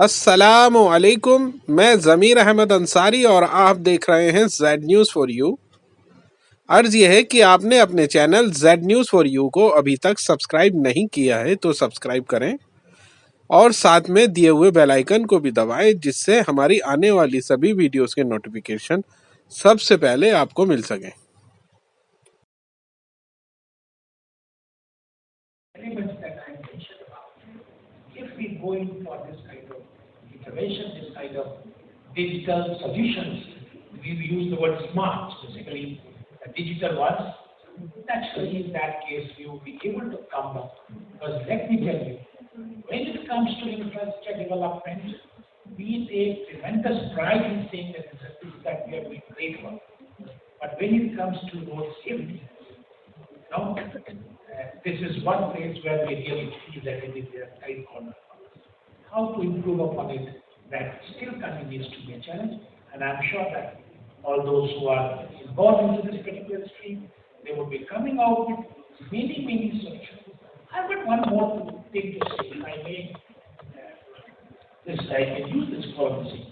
अस्सलाम वालेकुम। मैं ज़मीर अहमद अंसारी और आप देख रहे हैं जेड न्यूज़ फॉर यू। अर्ज यह है कि आपने अपने channel Z news for you को अभी तक सब्सक्राइब नहीं किया है तो सब्सक्राइब करें और साथ में दिए हुए बेल आइकन को भी दबाएं, जिससे हमारी आने वाली सभी वीडियोस के नोटिफिकेशन सबसे पहले आपको मिल सकें। Elements that I mentioned about. If we go in for this kind of intervention, this kind of digital solutions, we use the word smart, basically the digital ones. Naturally, in that case, we will be able to come up. Because let me tell you, when it comes to infrastructure development, we take tremendous pride in saying that this is that we are doing great work. But when it comes to road safety, now, this is one place where we really feel that it is a tight corner. How to improve upon it, that still continues to be a challenge, and I'm sure that all those who are involved into this particular stream, they will be coming out with many solutions. I've got one more thing to say, if I may, this I can use this policy.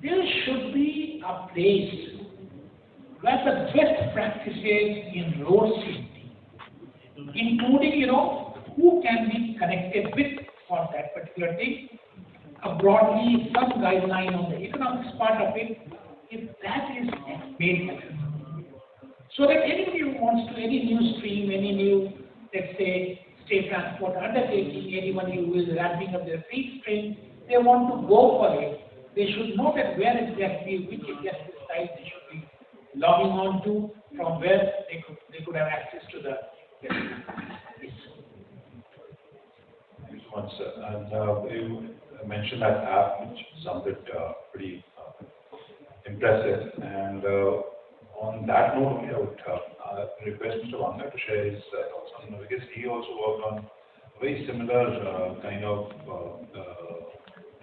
There should be a place where the best practices in road safety, including, who can be connected with for that particular thing, broadly some guideline on the economics part of it, if that is made better. So that anybody who wants to, any new stream, any new, let's say, state transport undertaking, anyone who is ramping up their fleet stream, they want to go for it. They should know that where exactly, which exactly site they should be logging on to, from where they could have access to the. Yes. Thank you so much, sir. And you mentioned that app, which sounded pretty impressive. And on that note, only I would request Mr. Wanga to share his thoughts on, because he also worked on a very similar kind of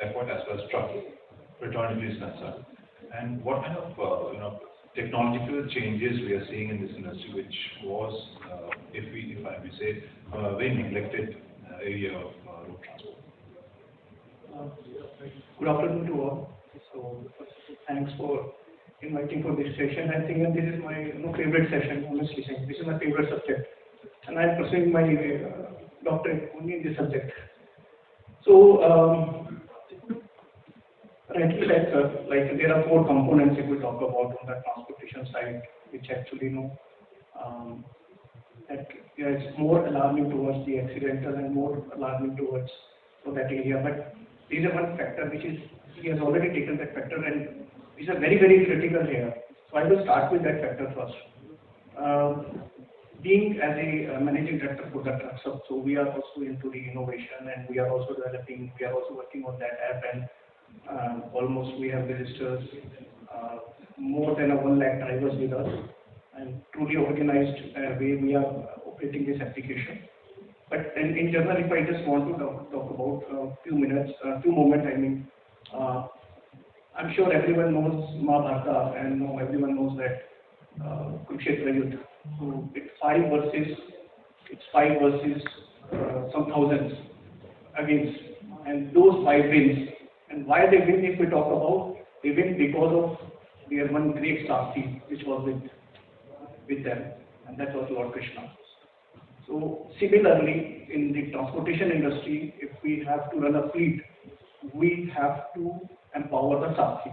effort as well as truck fraternity is concerned. And what kind of technological changes we are seeing in this industry, which was, if I may say, a very neglected area of road transport. Uh, Good afternoon to all. So thanks for inviting for this session. I think that this is my favorite session, honestly saying. This is my favorite subject. And I'm pursuing my doctorate only in this subject. So, rightly said, sir, like there are four components if we talk about on the transportation side, which actually that is more alarming towards the accidental and more alarming towards that area. But there is one factor which is, he has already taken that factor and is a very critical here. So I will start with that factor first. Being as a managing director for the trucks, so we are also into the innovation and we are also working on that app, and almost we have registered more than 1 lakh drivers with us, and truly organized way we are operating this application. But in general, if I just want to talk about a few moments, I mean, I'm sure everyone knows Mahabharata and everyone knows that Kurukshetra Yuddha. So it's five versus some thousands against, and those five wins. And why they win, if we talk about, they win because of their one great Sakti, which was with them, and that was Lord Krishna. So similarly, in the transportation industry, if we have to run a fleet, we have to empower the Sakti.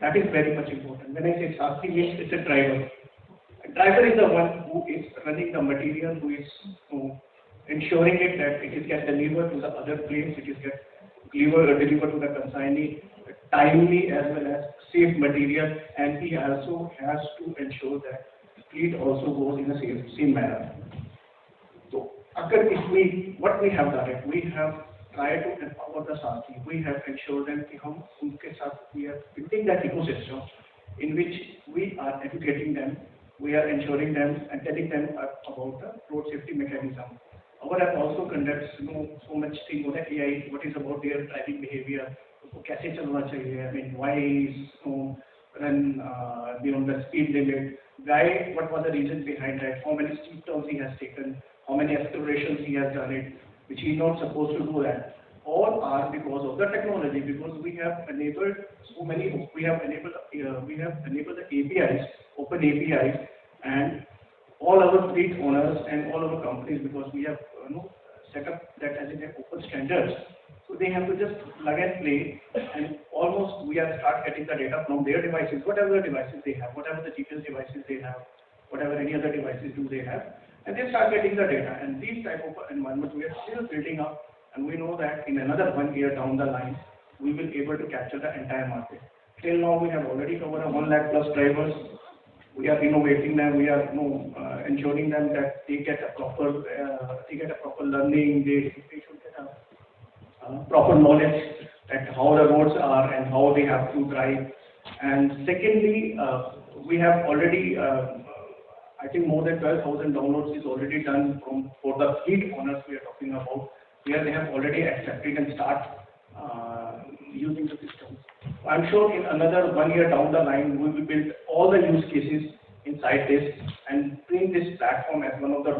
That is very much important. When I say Sakti, means it's a driver. A driver is the one who is running the material, who is ensuring it that it is get delivered to the other place, it is get delivered to the consignee timely as well as safe material, and he also has to ensure that fleet also goes in a same manner. So, what we have done it, we have tried to empower the Sakhi. We have ensured that we are building that ecosystem in which we are educating them, we are ensuring them and telling them about the road safety mechanism. Our app also conducts so much thing on the AI, what is about their driving behavior, so कैसे चलना चाहिए, I mean why is run beyond the speed limit, why, what was the reason behind that, how many steep turns he has taken, how many accelerations he has done it, which he is not supposed to do that. all are because of the technology, because we have enabled so many, we have enabled the APIs, open APIs, and all our fleet owners and all our companies, because we have set up that as an open standards. So they have to just plug and play, and almost we are start getting the data from their devices, whatever the devices they have, whatever the GPS devices they have, whatever any other devices do they have, and they start getting the data. And these type of environments we are still building up, and we know that in another 1 year down the line, we will able to capture the entire market. Till now, we have already covered 1 lakh plus drivers. We are innovating them. We are ensuring them that they get a proper learning. They should get a proper knowledge that how the roads are and how they have to drive. And secondly, we have already, I think more than 12,000 downloads is already done for the fleet owners we are talking about, where they have already accepted and start using the system. I'm sure in another 1 year down the line, we will build all the use cases inside this and bring this platform as one of the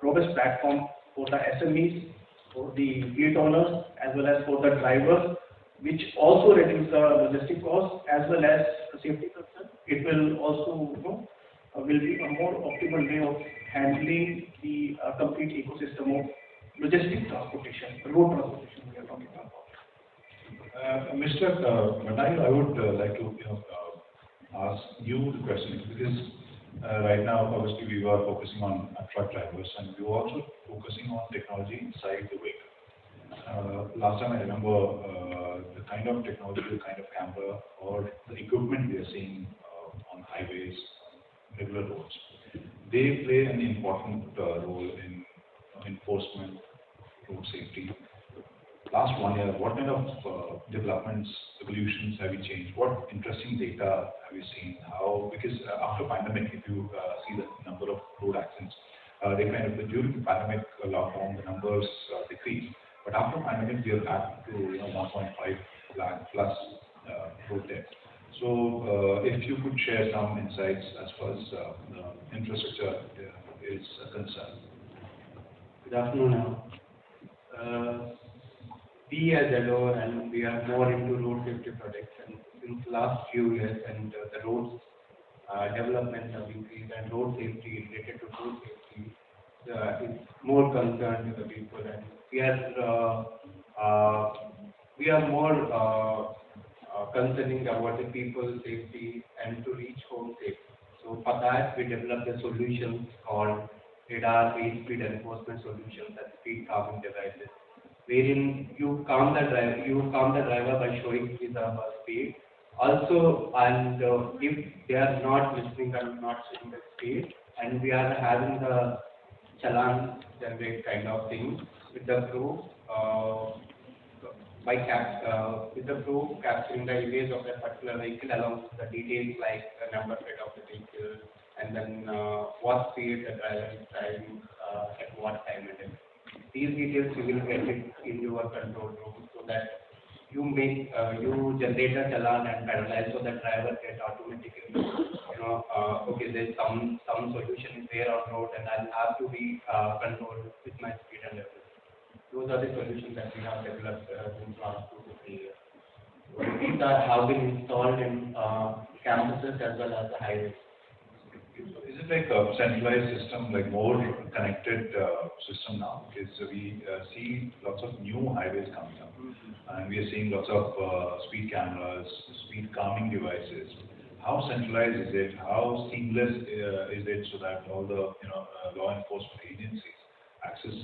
robust platform for the SMEs, for the fleet owners, as well as for the drivers, which also reduce the logistic cost as well as safety concern. It will also will be a more optimal way of handling the complete ecosystem of logistic transportation, road transportation we are talking about. Mr. Bhandari, I would like to ask you the question, because right now obviously we were focusing on truck drivers, and we were also focusing on technology inside the vehicle. Last time I remember the kind of technology, the kind of camera or the equipment we are seeing on highways, regular roads, they play an important role in enforcement, road safety. Last 1 year, what kind of developments, evolutions have you changed? What interesting data have you seen? How, because after pandemic, if you see the number of road accidents, they kind of, during the pandemic lockdown, the numbers decreased. But after pandemic, we are back to 1.5 lakh plus road deaths. So if you could share some insights as far as the infrastructure is concerned. Good afternoon. We as Yellow, and we are more into road safety protection since last few years, and the roads development have increased, and road safety related to road safety is more concerned to the people, and we are more concerning about the people's safety and to reach home safe. So for that, we developed a solution called radar-based speed enforcement solutions and speed calming devices, wherein you calm the driver by showing his or her speed. Also, and if they are not listening or not showing the speed, and we are having the challan generate kind of thing with the proof. With the proof capturing the image of that particular vehicle along with the details like the number plate of the vehicle, and then what speed the driver is driving at what time and everything. These details you will get it in your control room, so that you generate a challan and penalize, so the driver get automatically okay, there's some solution is there on road and I'll have to be controlled with my speed and everything. Those are the solutions that we have developed in the last 2 to 3 years. So these have been installed in campuses as well as the highways. So is it like a centralized system, like more connected system now? Because we see lots of new highways coming up, and we are seeing lots of speed cameras, speed calming devices. How centralized is it? How seamless is it, so that all the law enforcement agencies access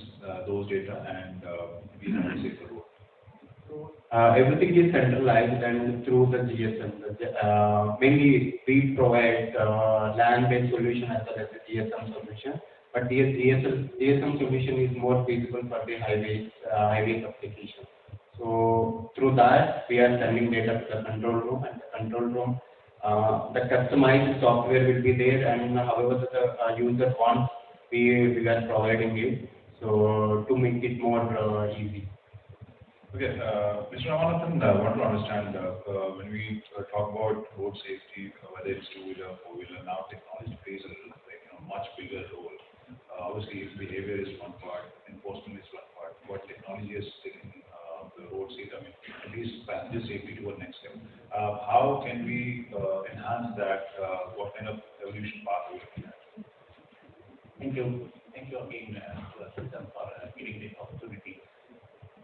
those data and be on a safer road? Everything is centralized and through the GSM. Mainly we provide land-based solution as well as the GSM solution. But the GSM solution is more feasible for the highways application. So through that, we are sending data to the control room, and the control room, the customized software will be there, and however the user wants, we are providing it. So to make it more easy. Okay, Mr. Ramanathan, I want to understand when we talk about road safety, whether it's two-wheeler, four-wheeler, now technology plays a much bigger role. Obviously, behavior is one part, enforcement is one part, but technology is taking the role safety to a next level. How can we enhance that? What kind of evolution path are we looking at? Thank you. Thank you again, Assocham, for giving this opportunity.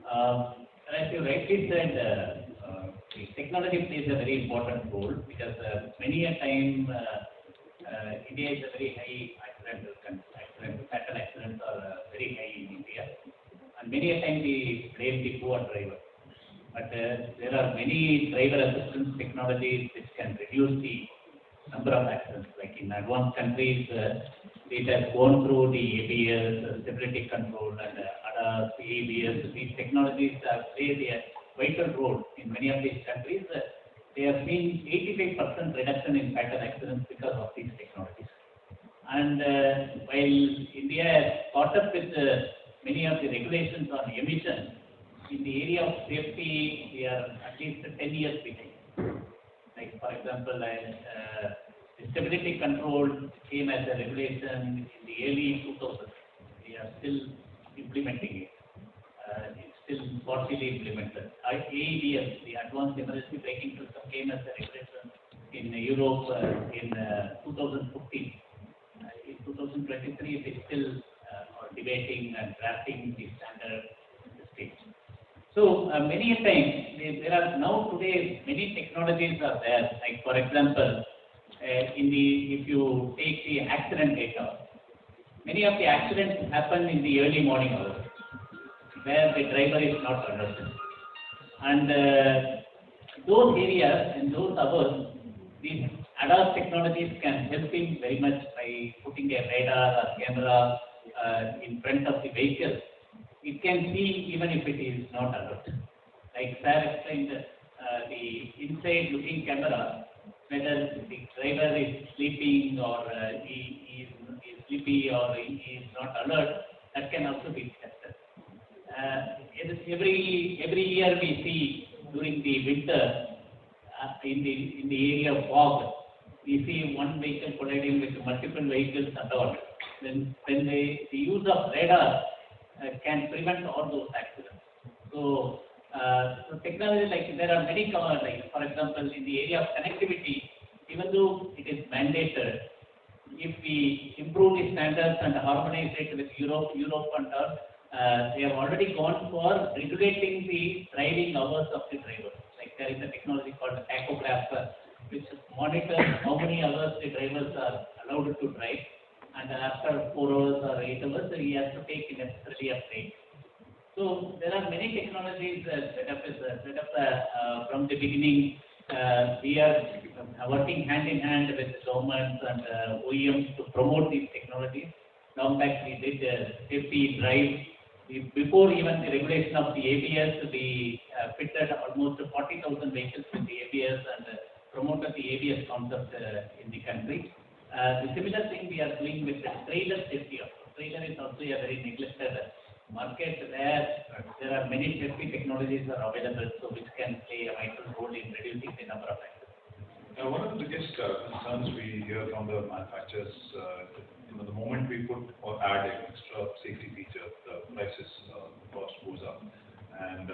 As you rightly said, the technology plays a very important role because many a time India is a very high accident, fatal accidents are very high in India, and many a time we blame the poor driver. But there are many driver assistance technologies which can reduce the number of accidents. Like in advanced countries, it has gone through the ABS, stability control, and ADAS, ABS. These technologies have played a vital role in many of these countries. They have seen 85% reduction in fatal accidents because of these technologies. And while India has caught up with many of the regulations on emissions, in the area of safety, we are at least 10 years behind. Like for example, the stability control came as a regulation in the early 2000s. We are still implementing it. It's still partially implemented. AEBS, the Advanced Emergency Braking System, came as a regulation in Europe in 2015. In 2023, it is still debating and drafting the standard in the states. So many a times there are now today many technologies are there. Like for example, if you take the accident data, many of the accidents happen in the early morning hours, where the driver is not alerted. And those areas and those hours, these ADAS technologies can help him very much by putting a radar or camera in front of the vehicle. It can see even if it is not alert. Like Sir explained, the inside looking camera, whether the driver is sleeping or he is sleepy or he is not alert, that can also be tested. Every year we see during the winter in the area of fog, we see one vehicle colliding with multiple vehicles and all. When the use of radar can prevent all those accidents. So technology, like there are many like for example in the area of connectivity, even though it is mandated, if we improve the standards and harmonize it with Europe and all, they have already gone for regulating the driving hours of the driver. Like there is a technology called a tachograph, which monitors how many hours the drivers are allowed to drive, and after 4 hours or 8 hours, he has to take necessarily a break. So there are many technologies set up from the beginning. We are working hand in hand with governments and OEMs to promote these technologies. Long back we did safety drive. Before even the regulation of the ABS, we fitted almost 40,000 vehicles with the ABS and promoted the ABS concept in the country. The similar thing we are doing with the trailer safety. Trailer is also a very neglected market where there are many safety technologies are available, so which can play a vital role in reducing the number of accidents. One of the biggest concerns we hear from the manufacturers, the moment we put or add an extra safety feature, the prices cost goes up, and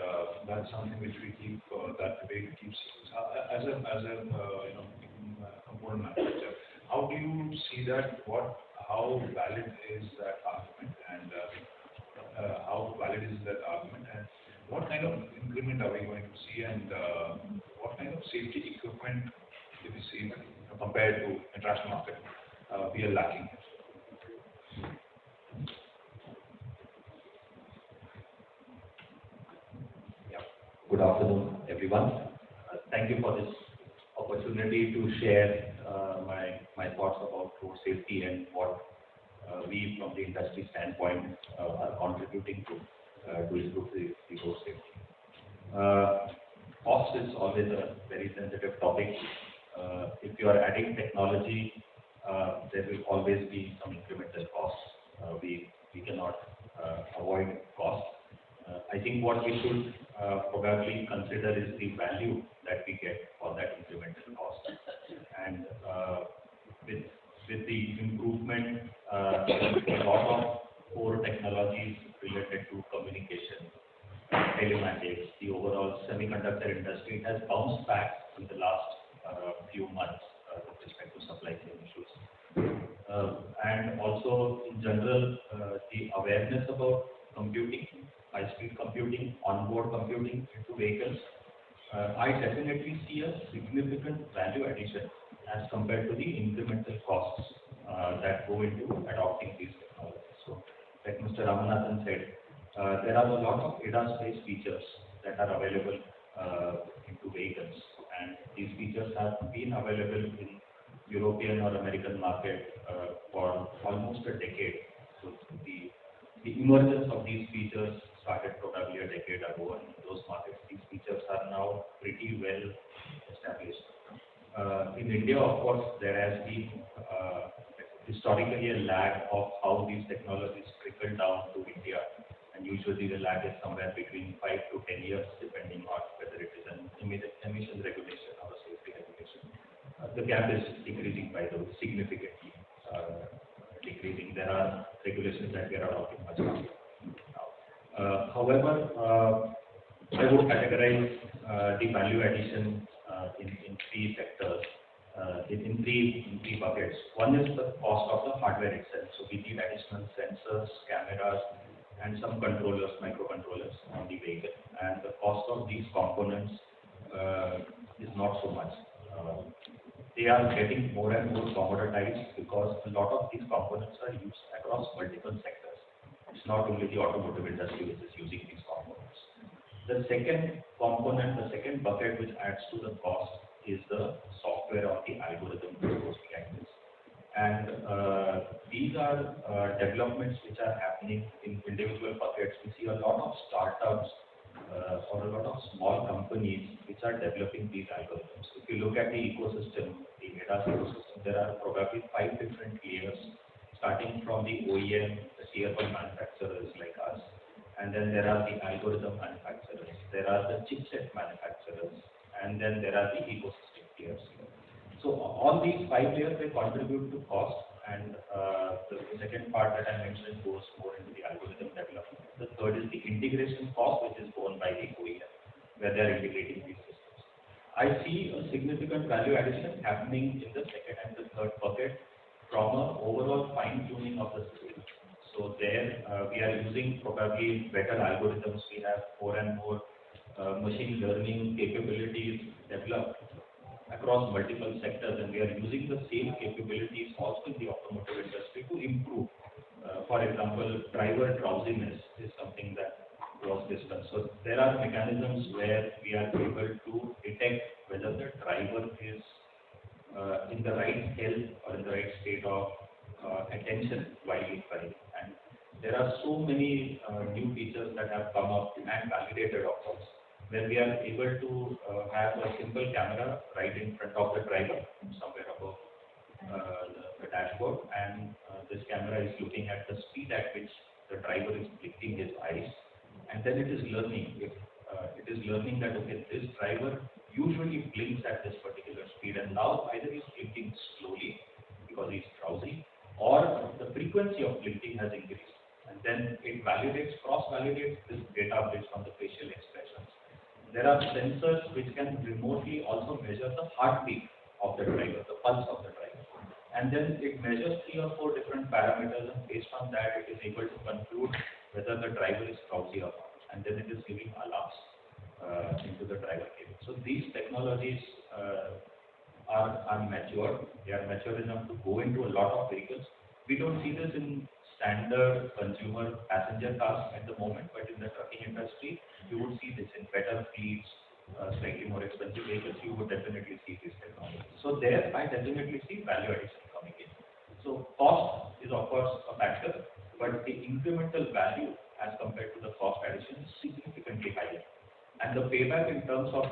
that's something which we keep that debate keeps as a component manufacturer. How do you see that? How valid is that argument, and how valid is that argument, and what kind of increment are we going to see, and what kind of safety equipment do we see compared to international market we are lacking? Yeah. Good afternoon, everyone. Thank you for this opportunity to share my thoughts about road safety and what we from the industry standpoint are contributing to improve the road safety. Cost is always a very sensitive topic. If you are adding technology, there will always be some incremental costs. We cannot avoid cost. I think what we should probably consider is the value that we get for that incremental cost. And with the improvement, a lot of core technologies related to communication, FID mandates, the overall semiconductor industry, it has bounced back in the last few months with respect to supply chain issues. And also, in general, the awareness about computing, high-speed computing, onboard computing into vehicles, I definitely see a significant value addition as compared to the incremental costs that go into adopting these technologies. So, like Mr. Ramanathan said, there are a lot of ADAS-based features that are available into vehicles, and these features have been available in European or American market for almost a decade. So the emergence of these features started probably a decade ago, and in those markets, these features are now pretty well established. In India, of course, there has been historically a lag of how these technologies trickle down to India, and usually the lag is somewhere between 5 to 10 years, depending on whether it is an emission regulation or a safety regulation. The gap is decreasing by the way, significantly decreasing. There are regulations that we are adopting much faster now. However, I would categorize the value addition in three sectors, in three buckets. One is the cost of the hardware itself. So we need additional sensors, cameras, and some controllers, microcontrollers on the vehicle. And the cost of these components is not so much. They are getting more and more commoditized because a lot of these components are used across multiple sectors. It's not only the automotive industry which is using these components. The second component, the second bucket which adds to the cost is the software or the algorithm that goes behind this. And these are developments which are happening in individual buckets. We see a lot of startups or a lot of small companies which are developing these algorithms. If you look at the ecosystem, the ADAS ecosystem, there are probably 5 different layers, starting from the OEM, the tier 1 manufacturers like us, and then there are the algorithm manufacturers, there are the chipset manufacturers, and then there are the ecosystem tiers. So all these 5 layers, they contribute to cost, and the second part that I mentioned goes more into the algorithm development. The third is the integration cost, which is borne by the OEM, where they are integrating these systems. I see a significant value addition happening in the second and the third bucket from an overall fine-tuning of the system. So there we are using probably better algorithms. We have more and more machine learning capabilities developed across multiple sectors, and we are using the same capabilities also in the automotive industry to improve. For example, driver drowsiness is something that was discussed. So there are mechanisms where we are able to detect whether the driver is in the right health or in the right state of attention while he's driving. And there are so many new features that have come up and validated, of course, where we are able to have a simple camera right in front of the driver, somewhere above the dashboard, and this camera is looking at the speed at which the driver is blinking his eyes, and then it is learning. If it is learning that okay, this driver usually blinks at this particular speed, and now either he's blinking slowly because he's drowsy, or the frequency of blinking has increased, and then it validates, cross-validates this data based on the facial expressions. There are sensors which can remotely also measure the heartbeat of the driver, the pulse of the driver. And then it measures 3 or 4 different parameters, and based on that, it is able to conclude whether the driver is drowsy or not. And then it is giving alarms into the driver cabin. So these technologies are mature. They are mature enough to go into a lot of vehicles. We don't see this in standard consumer passenger cars at the moment, but in the trucking industry, you would see this in better fleets, slightly more expensive vehicles. You would definitely see this technology. So there, I definitely see value addition coming in. So cost is of course a factor, but the incremental value as compared to the cost addition is significantly higher, and the payback in terms of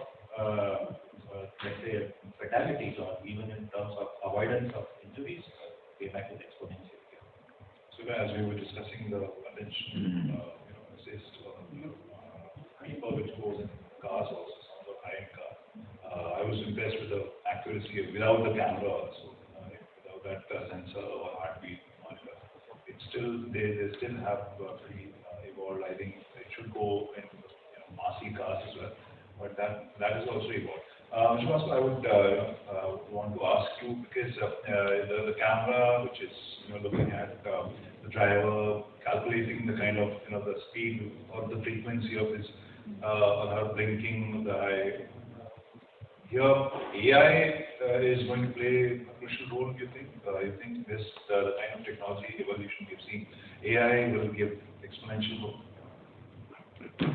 let's say fatalities or even in terms of avoidance of injuries, payback is exponential. So as we were discussing the attention, assist, people which goes in cars also, some of the high-end cars. I was impressed with the accuracy without the camera also, without that sensor or heartbeat monitor. It's still they still have pretty evolved. I think it should go in mass cars as well. But that is also evolved. Mr. Bhaskar, I would want to ask you because the camera, which is looking at the driver, calculating the kind of the speed or the frequency of his her blinking, the eye. Here, AI is going to play a crucial role. You think this the kind of technology evolution we've seen, AI will give exponential growth?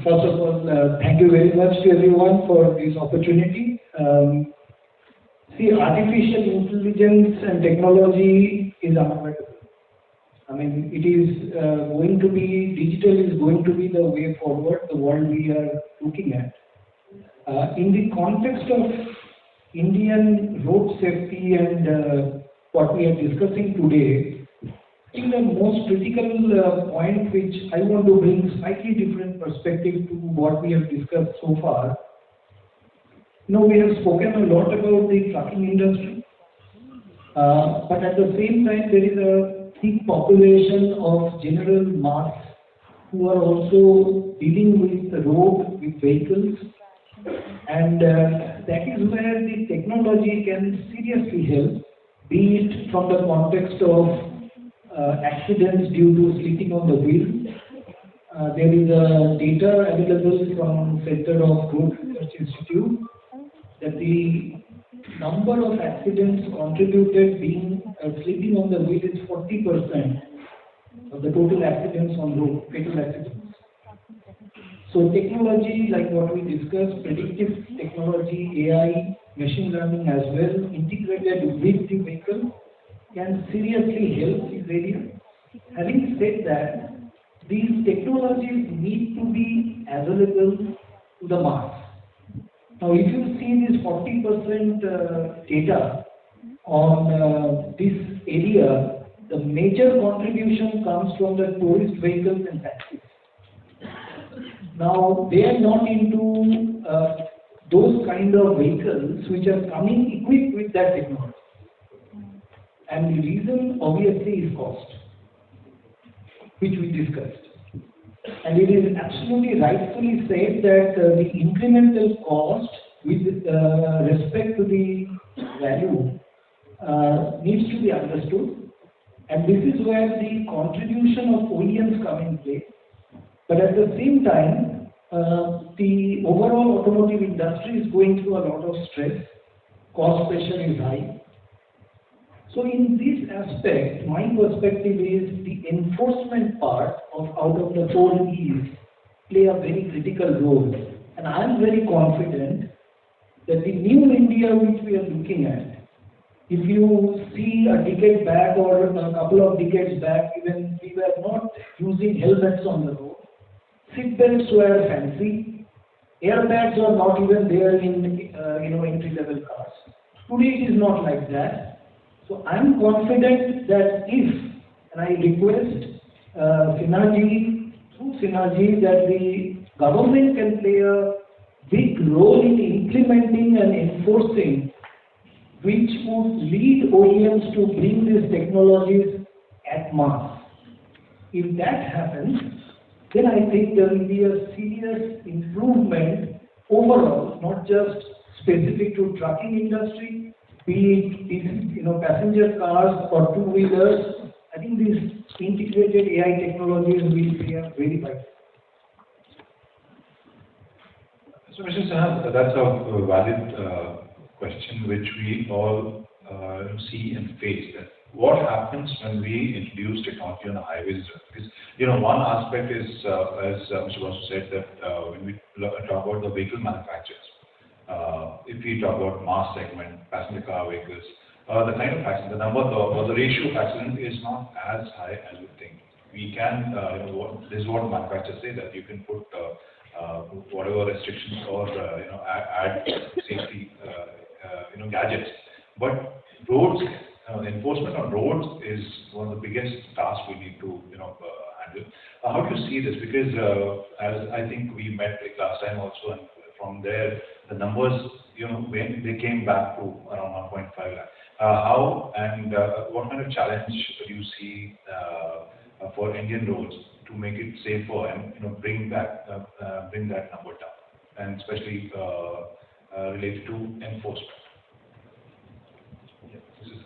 First of all, thank you very much to everyone for this opportunity. See, artificial intelligence and technology is unavoidable. I mean, it is going to be, digital is going to be the way forward, the world we are looking at. In the context of Indian road safety and what we are discussing today, I think the most critical point which I want to bring slightly different perspective to what we have discussed so far. We have spoken a lot about the trucking industry, but at the same time there is a big population of general mass who are also dealing with the road, with vehicles, and that is where the technology can seriously help, be it from the context of accidents due to sleeping on the wheel. There is data available from Center of Road Research Institute that the number of accidents contributed being sleeping on the wheel is 40% of the total accidents on road, fatal accidents. So technology, like what we discussed, predictive technology, AI, machine learning as well, integrated with the vehicle, can seriously help this area. Having said that, these technologies need to be available to the mass. Now, if you see this 40% data on this area, the major contribution comes from the tourist vehicles and taxis. Now, they are not into those kind of vehicles which are coming equipped with that technology. And the reason obviously is cost, which we discussed. And it is absolutely rightfully said that the incremental cost with respect to the value needs to be understood. And this is where the contribution of OEMs come in play. But at the same time, the overall automotive industry is going through a lot of stress. Cost pressure is high. So in this aspect, my perspective is the enforcement part of out of the 4 E's play a very critical role. And I am very confident that the new India which we are looking at, if you see a decade back or a couple of decades back, even we were not using helmets on the road. Seat belts were fancy. Airbags were not even there in entry-level cars. Today it is not like that. So I am confident that if, and I request Synergy, through Synergy, that the government can play a big role in implementing and enforcing, which would lead OEMs to bring these technologies at mass. If that happens, then I think there will be a serious improvement overall, not just specific to trucking industry, be it passenger cars or two-wheelers. I think these integrated AI technologies will be a very vital. So, Mr. Saha, that's a valid question which we all see and face. That what happens when we introduce technology on the highways? Because one aspect is, as Mr. Basu said, that when we talk about the vehicle manufacturers, if we talk about mass segment, passenger car vehicles, the kind of accident, the number or the ratio of accident is not as high as we think. We can, this is what manufacturers say, that you can put whatever restrictions or add safety gadgets, but roads, enforcement on roads is one of the biggest tasks we need to handle. How do you see this? Because as I think we met last time also, and from there the numbers, when they came back to around 1.5 lakh. How and what kind of challenge do you see for Indian roads to make it safer and bring that number down? and especially related to enforcement? Yeah, this is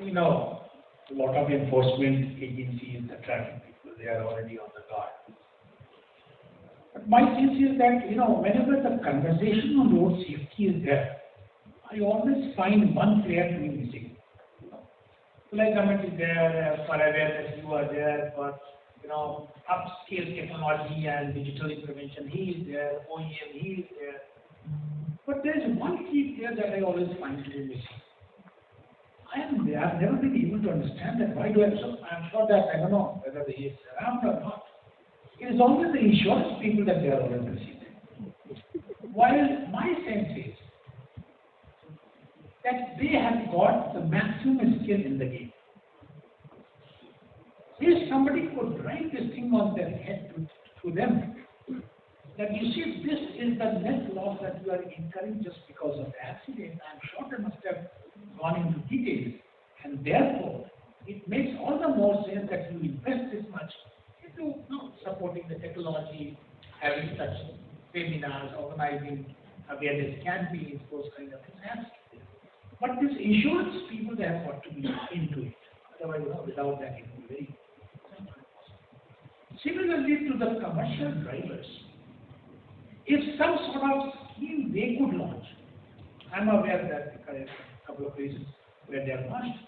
You know, a lot of enforcement agencies are tracking people, they are already on the guard. But my sense is that, whenever the conversation on road safety is there, I always find one player to be missing. Like government is there for awareness, you are there for, upscale technology and digital intervention, he is there, OEM, he is there. But there is one key player that I always find to be missing. I have never been able to understand that. Why do I so? I'm sure that I don't know whether he is around or not. It is always the insurance people that they are always missing. While my sense is that they have got the maximum skill in the game. If somebody could write this thing on their head to them, that you see, this is the net loss that you are incurring just because of the accident. I'm sure they must have gone into details, and therefore it makes all the more sense that you invest this much into supporting the technology, having such seminars, organizing awareness campaigns, those kind of things. But this insurance people, they have got to be into it. Otherwise, without that, it will be very similarly to the commercial drivers. If some sort of scheme they could launch, I'm aware that a couple of places where they are launched.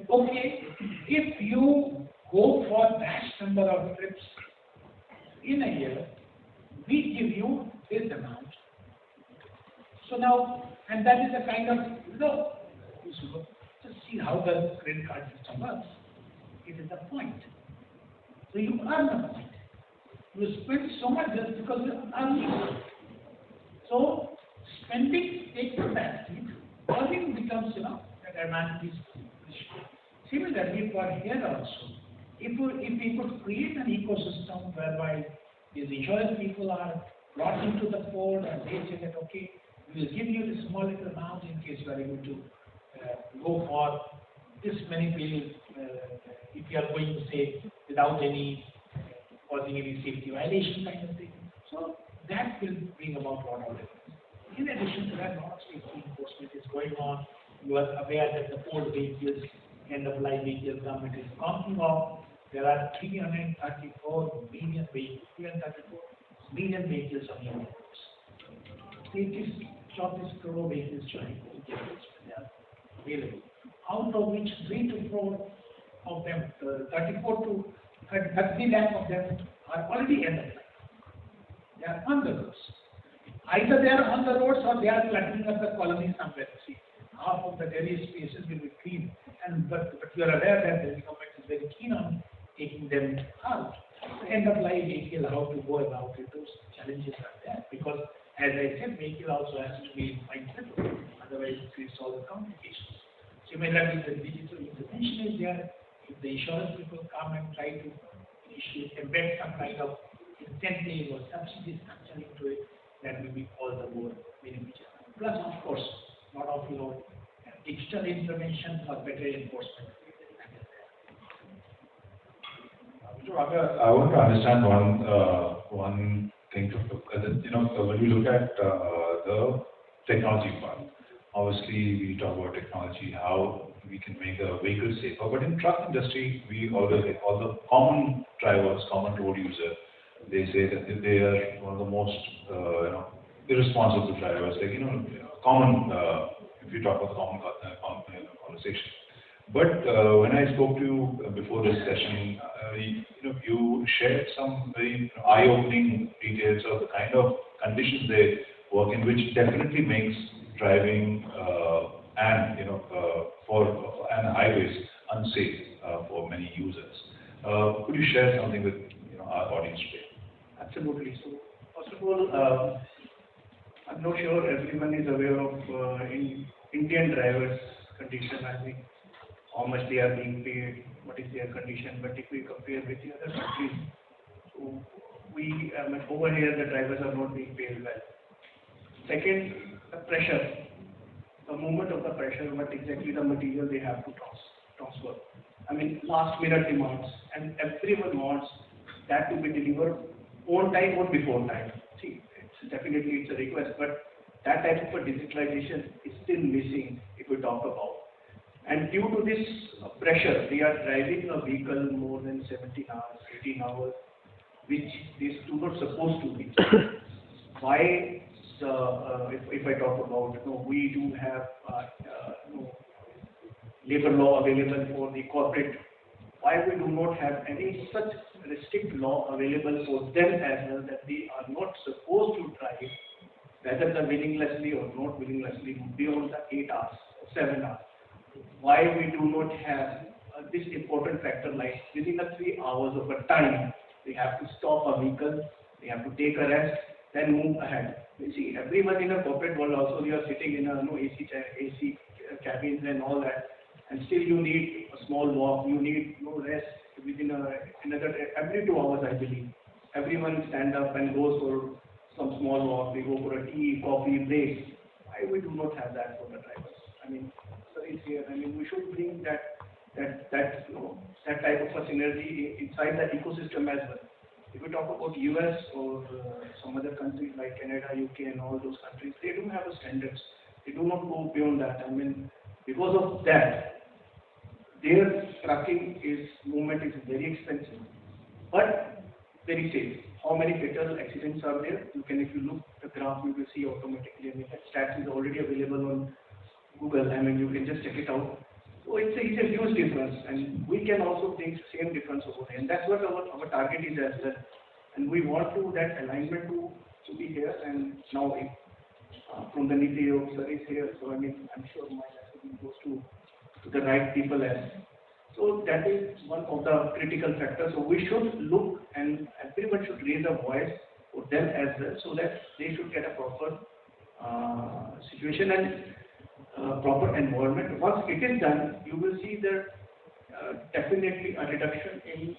Okay, if you go for dash number of trips in a year, we give you this amount. So now, and that is a kind of, just see how the credit card system works. It is the point. So you earn the point. You spend so much just because you earn it. So spending takes the back seat. Earning becomes, that advantage. Similarly, for here also, if we could create an ecosystem whereby these insurance people are brought into the fold and they say that, okay, we will give you this small little amount in case you are able to go for this many bills, if you are going to say without any causing any safety violation kind of thing. So that will bring about a lot of difference. In addition to that, a lot of safety enforcement is going on. You are aware that the old vehicles, end-of-life vehicles, government is talking of. There are 334 million vehicles, 334 million vehicles on your roads. It is 24 crore vehicles showing available. Out of which 3 to 4 of them, 34 to 30 lakh of them are already end of life. They are on the roads. Either they are on the roads or they are cluttering up the colony somewhere. See, half of the Delhi spaces will be clean, but you are aware that the government is very keen on taking them out. So end of life vehicle, how to go about it, those challenges are there because, as I said, vehicle also has to be mindful, otherwise it creates all the complications. Similarly, the digital intervention is there. If the insurance people come and try to embed some kind of incentive or subsidy structure into it, that will be all the more beneficial. Plus, of course, a lot of digital intervention for better enforcement. I want to understand one thing. When we look at the technology part, obviously we talk about technology, how we can make the vehicle safer. But in truck industry, we always all the common drivers, common road users, they say that they are one of the most irresponsible drivers. Common. If you talk about common conversation. But when I spoke to you before this session, you shared some very eye-opening details of the kind of conditions they work in, which definitely makes driving and highways unsafe for many users. Could you share something with our audience today? Absolutely. So, first of all, I'm not sure everyone is aware of Indian drivers' condition. I think how much they are being paid, what is their condition. But if we compare with the other countries, so over here the drivers are not being paid well. Second, the pressure. The movement of the pressure, what exactly the material they have to transfer. Last minute demands, and everyone wants that to be delivered on time or before time. See, definitely it's a request, but that type of a digitalization is still missing if we talk about. And due to this pressure, they are driving a vehicle more than 17 hours, 18 hours, which is not supposed to be. Why the, if I talk about, we do have labor law available for the corporate, why we do not have any such strict law available for them as well, that they are not supposed to drive, whether they're willinglessly or not willinglessly, beyond the 8 hours, 7 hours. Why we do not have this important factor, like within the 3 hours of a time, they have to stop a vehicle, they have to take a rest, then move ahead. You see, everyone in a corporate world also, they are sitting in a AC cabins and all that, and still you need a small walk, you need rest within another every 2 hours, I believe. Everyone stand up and goes for some small walk, they go for a tea, coffee break. Why we do not have that for the drivers? I mean, is here. I mean, we should bring that type of a synergy inside the ecosystem as well. If we talk about US or some other countries like Canada, UK, and all those countries, they do have a standards. They do not go beyond that. I mean, because of that, their trucking movement is very expensive, but very safe. How many fatal accidents are there? If you look at the graph, you will see automatically. I mean, that stats is already available on Google. I mean, you can just check it out. So it's a huge difference, and we can also bring same difference over there. And that's what our target is as well. And we want that alignment to be here. And now, from the Niti officer is here, so I mean, I'm sure my message goes to the right people as. So that is one of the critical factors. So we should look, and everyone should raise a voice for them as well, so that they should get a proper situation and proper environment. Once it is done, you will see that definitely a reduction in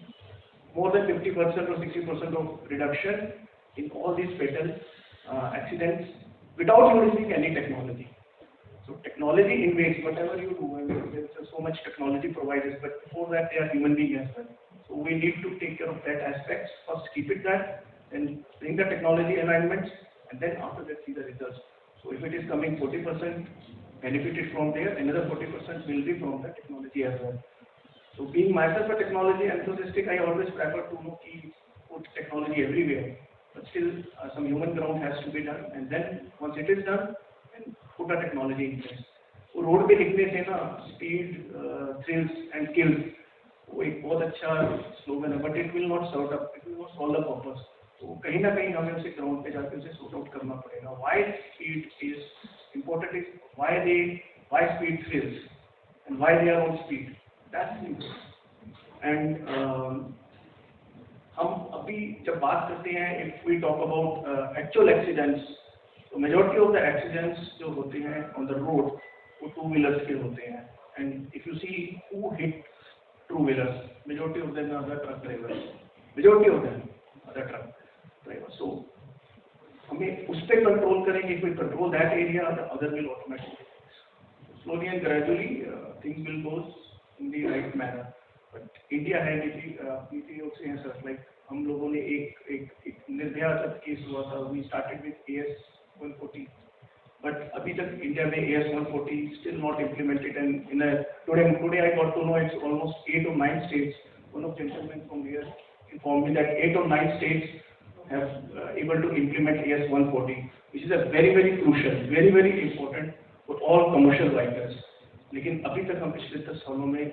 more than 50% or 60% of reduction in all these fatal accidents without using any technology. So technology invades whatever you do. I mean, there's so much technology provided, but before that they are human beings as well. So we need to take care of that aspect. First keep it that, then bring the technology alignments, and then after that see the results. So if it is coming 40% benefited from there, another 40% will be from the technology as well. So being myself a technology enthusiastic, I always prefer to put technology everywhere. But still some human ground has to be done, and then once it is done, then put a technology in place. So road पे लिखने से ना speed, thrills and kills वो एक बहुत अच्छा slogan है, but it will not solve the purpose. तो कहीं ना कहीं हमें उसे ग्राउंड पे जाकर उसे sort out करना पड़ेगा. Why speed is important is why speed thrills and why they are on speed. That's important. And हम अभी जब बात करते हैं, if we talk about actual accidents, so majority of the accidents जो होते हैं on the road वो two wheelers के होते हैं. And if you see who hit two wheelers, majority of them are the truck drivers. Majority of them are the truck drivers. So हमें उस पे control करेंगे. If we control that area, the other will automatically. Slowly and gradually things will go in the right manner. But India है नीति योग से हैं sir. Like हम लोगों ने एक निर्भया केस हुआ था. We started with AS 140, but अभी तक इंडिया में AS 140 still not implemented. And today I got to know it's almost 8 or 9 states. One of the gentlemen from here informed me that 8 or 9 states have able to implement AS 140, which is a very crucial, very important for all commercial vehicles. लेकिन अभी तक हम पिछले 10 सालों में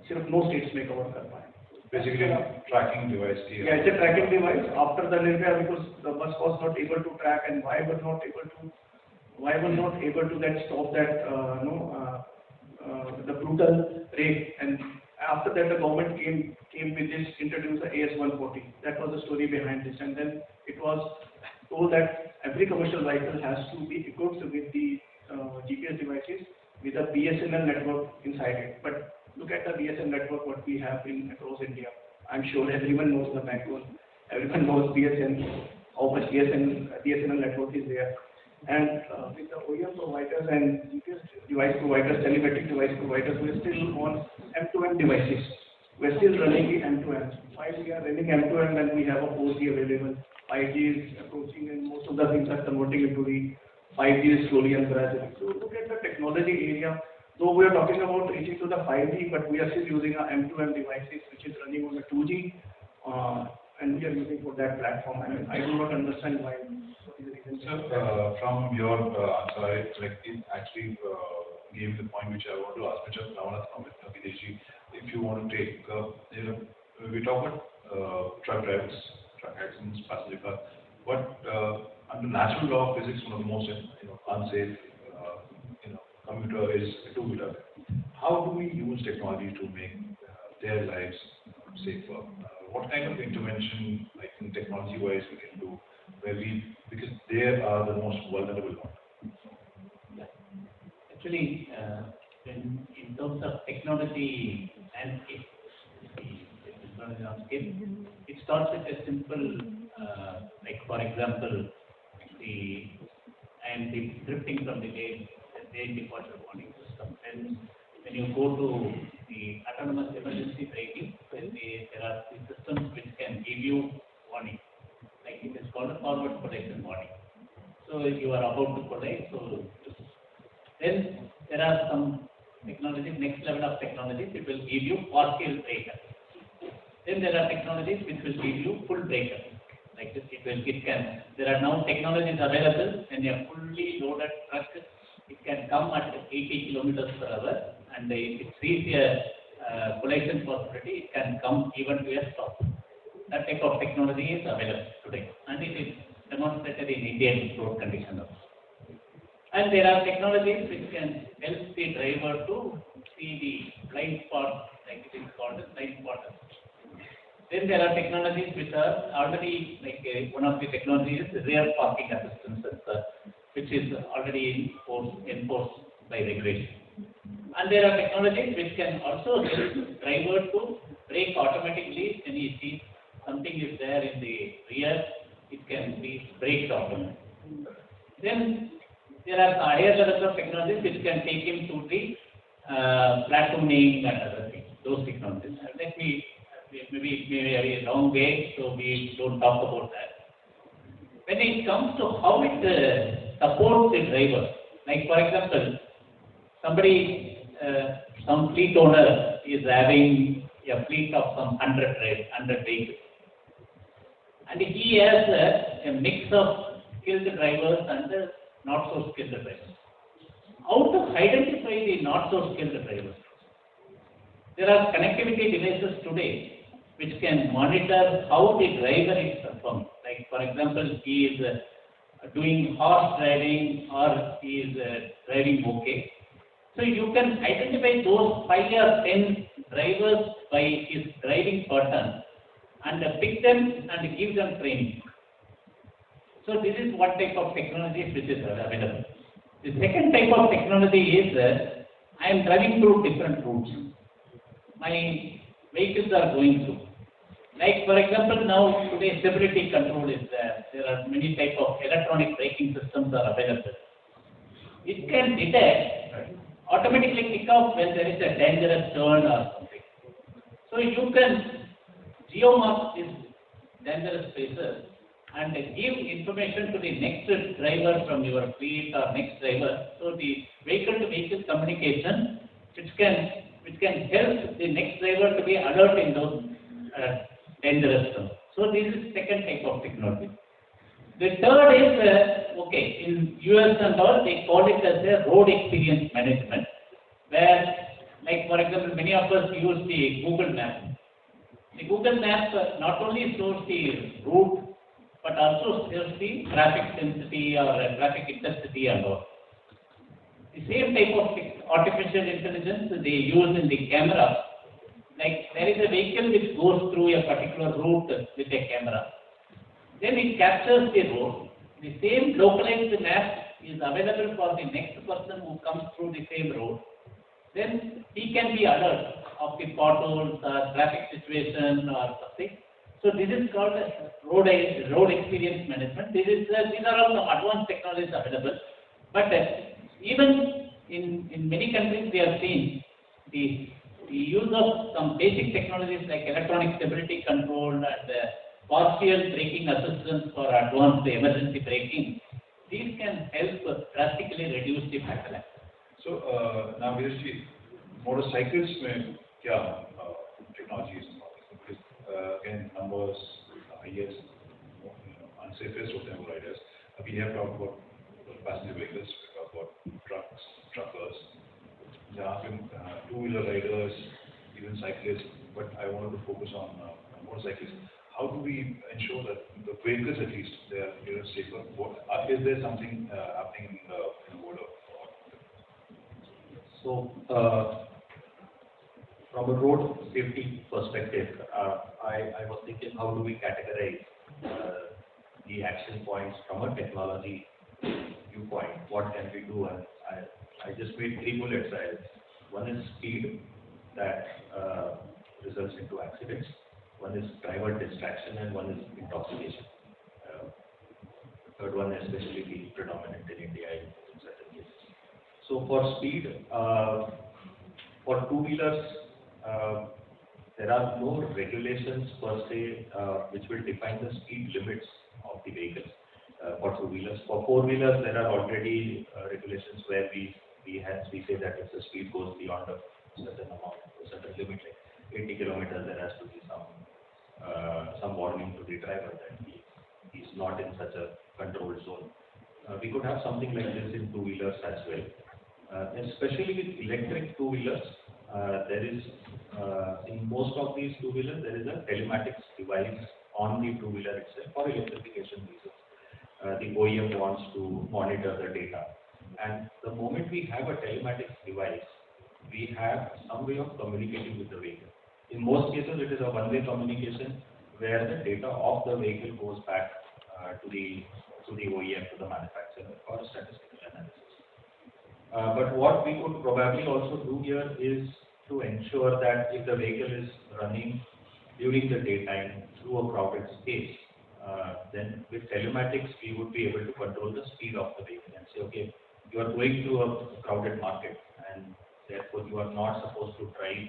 सिर्फ 9 states में cover कर पाए. Basically, tracking device. Yeah, it's a tracking device. After the Nirbhaya, because the bus was not able to track, and why was not able to that stop that the brutal rape. And after that, the government came with this, introduced the AS 140. That was the story behind this. And then it was told that every commercial vehicle has to be equipped with the GPS devices with a BSNL network inside it. But look at the BSNL network what we have across India. I'm sure everyone knows the backbone. Everyone knows BSNL, how much BSNL network is there. And with the OEM providers and GPS device providers, telematic device providers, we are still on M2M devices. We're still running it end-to-end. While we are running end-to-end, then we have a 4G available. 5G is approaching, and most of the things are converting into the 5G slowly and gradually. So look at the technology area. Though we are talking about reaching to the 5G, but we are still using our M2M devices, which is running on the 2G, and we are using for that platform. I mean, I do not understand why. What is the reason? So, from your answer, it actually gave the point which I want to ask, which I want to comment, Videshi. If you want to take, we talk about truck drivers, truck accidents, passenger car, but under natural law of physics, one of the most unsafe commuter is a two-wheeler. How do we use technology to make their lives safer? What kind of intervention, like in technology-wise, we can do because they are the most vulnerable one? Yeah. Actually, in terms of technology landscape, it starts with a simple, like for example, the drifting from the lane departure warning system. And when you go to the autonomous emergency braking, there are the systems which can give you warning. Like it is called a forward collision warning. So if you are about to collide, so then there are some technologies, next level of technologies, it will give you partial breaker. Then there are technologies which will give you full breaker. Like this, there are now technologies available when a fully loaded truck, it can come at 80 kilometers per hour, and if it sees a collision possibility, it can come even to a stop. That type of technology is available today, and it is demonstrated in Indian road conditions. And there are technologies which can help the driver to see the blind spot, like it is called as blind spot. Then there are technologies which are already, one of the technologies is rear parking assistance sensor, which is already enforced by regulation. And there are technologies which can also help driver to brake automatically when he sees something is there in the rear, it can be braked automatically. Then there are higher levels of technologies which can take him to the platooning and other things, those technologies. Let me, maybe it may be a long way, so we don't talk about that. When it comes to how it supports the driver, like for example, some fleet owner is having a fleet of some 100 vehicles, and he has a mix of skilled drivers and not so skilled drivers. How to identify the not so skilled drivers? There are connectivity devices today which can monitor how the driver is performing. Like for example, he is doing horse driving or he is driving okay. So you can identify those 5 or 10 drivers by his driving pattern and pick them and give them training. So this is one type of technology which is available. The second type of technology is I am driving through different routes. My vehicles are going through. Like for example, now today stability control is there. There are many types of electronic braking systems are available. It can detect, automatically kick off when there is a dangerous turn or something. So you can geomark these dangerous spaces and give information to the next driver from your fleet or next driver. So the vehicle-to-vehicle communication, which can help the next driver to be alert in those dangerous zones. So this is second type of technology. The third is in US and all they call it as a road experience management, where like for example many of us use the Google Maps. The Google Maps not only shows the route but also shows the traffic density or traffic intensity and all. The same type of artificial intelligence they use in the camera. Like there is a vehicle which goes through a particular route with a camera. Then it captures the road. The same localized map is available for the next person who comes through the same road. Then he can be alert of the potholes or traffic situation or something. So this is called road experience management. These are all the advanced technologies available. But even in many countries we have seen the the use of some basic technologies like electronic stability control and partial braking assistance for advanced emergency braking, these can help drastically reduce the fatal accident. So now basically motorcycles में क्या technologies because again numbers highest unsafest होते हैं वो riders. We have talked about passenger vehicles, we talked about trucks, truckers, जहाँ पे two-wheeler riders, even cyclists. But I wanted to focus on motorcyclists. How do we ensure that the vehicles at least they are safer? Is there something happening in the world of? So, from a road safety perspective, I was thinking how do we categorize the action points from a technology viewpoint? What can we do? And I just made 3 bullets. One is speed that results into accidents. One is driver distraction, and one is intoxication. The third one especially being predominant in India in certain cases. So for speed, for two-wheelers, there are no regulations per se which will define the speed limits of the vehicles for two-wheelers. For four-wheelers, there are already regulations where we say that if the speed goes beyond a certain amount, a certain limit, like 80 kilometers, there has to be some warning to the driver that he is not in such a controlled zone. We could have something like this in two-wheelers as well. Especially with electric two-wheelers, there is, in most of these two-wheelers, there is a telematics device on the two-wheeler itself for electrification reasons. The OEM wants to monitor the data. And the moment we have a telematics device, we have some way of communicating with the vehicle. In most cases, it is a one-way communication where the data of the vehicle goes back to the OEM, to the manufacturer for a statistical analysis. But what we could probably also do here is to ensure that if the vehicle is running during the daytime through a crowded space, then with telematics we would be able to control the speed of the vehicle and say, okay, you are going through a crowded market and therefore you are not supposed to drive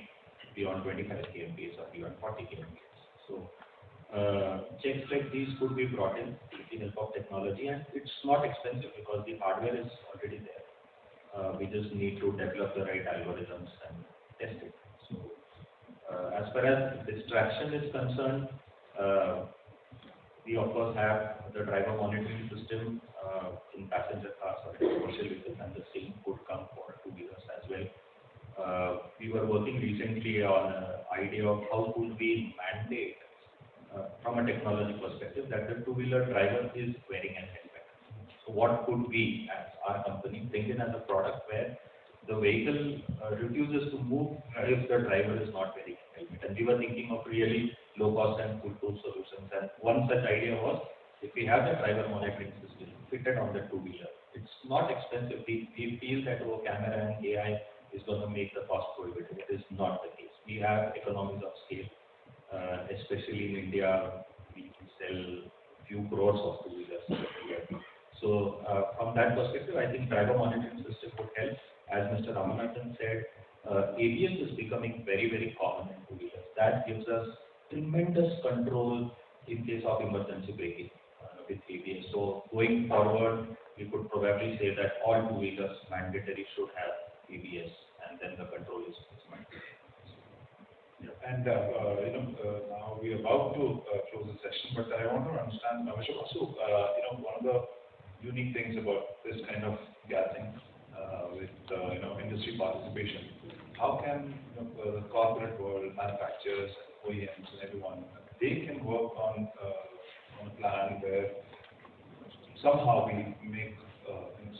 beyond 25 kmph or beyond 40 kmph. So checks like these could be brought in with the help of technology, and it's not expensive because the hardware is already there. We just need to develop the right algorithms and test it. So as far as distraction is concerned, we of course have the driver monitoring system in passenger cars or in commercial vehicles, and the same could come for two-wheelers as well. We were working recently on an idea of how could we mandate from a technology perspective that the two-wheeler driver is wearing an helmet. So what could we as our company bring in as a product where the vehicle refuses to move if the driver is not wearing a helmet? And we were thinking of really low-cost and foolproof solutions. And one such idea was, if we have the driver monitoring system fitted on the two-wheeler, it's not expensive. We feel that our camera and AI is going to make the cost prohibitive. It is not the case. We have economies of scale, especially in India. We sell few crores of two-wheelers a year. So from that perspective, I think driver monitoring system would help. As Mr. Ramanathan said, ABS is becoming very, very common in two-wheelers. That gives us tremendous control in case of emergency braking with ABS. So going forward, we could probably say that all two-wheelers mandatory should have ABS, and then the control is mandatory. Yeah. And now we are about to close the session, but I want to understand, Assocham, so one of the unique things about this kind of gathering with industry participation, how can the corporate world, manufacturers, OEMs, and everyone, they can work on a plan where somehow we make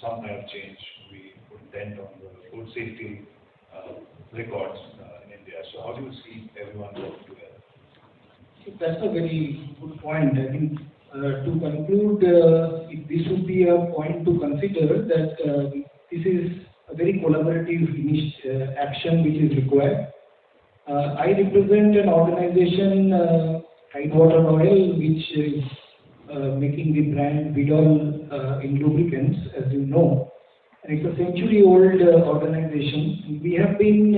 some kind of change, we put dent on the road safety records in India. So how do you see everyone working together? So that's a very good point. I think to conclude, this would be a point to consider that this is a very collaborative action which is required. I represent an organization, Tidewater Oil, which is making the brand Vidal in lubricants, as you know. and it's a century-old organization. We have been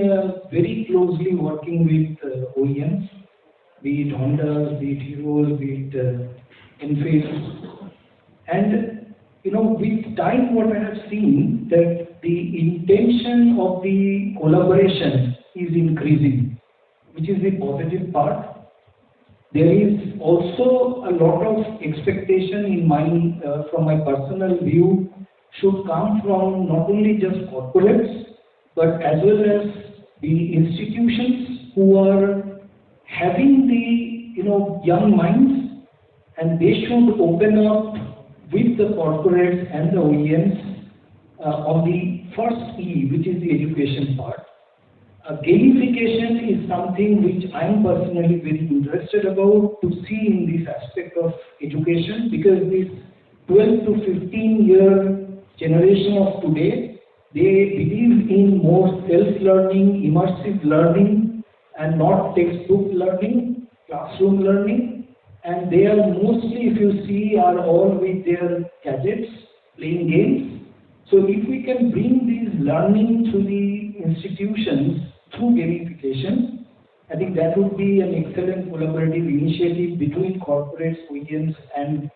very closely working with OEMs, be it Honda, be it Hero, be it Enfield. And with time, what I have seen that the intention of the collaboration is increasing, which is the positive part. There is also a lot of expectation in from my personal view, should come from not only just corporates, but as well as the institutions who are having the young minds, and they should open up with the corporates and the OEMs on the first E, which is the education part. Gamification is something which I am personally very interested about to see in this aspect of education, because this 12 to 15-year generation of today, they believe in more self-learning, immersive learning, and not textbook learning, classroom learning. And they are mostly, if you see, are all with their gadgets, playing games. So if we can bring these learning to the institutions through gamification, I think that would be an excellent collaborative initiative between corporates, OEMs, and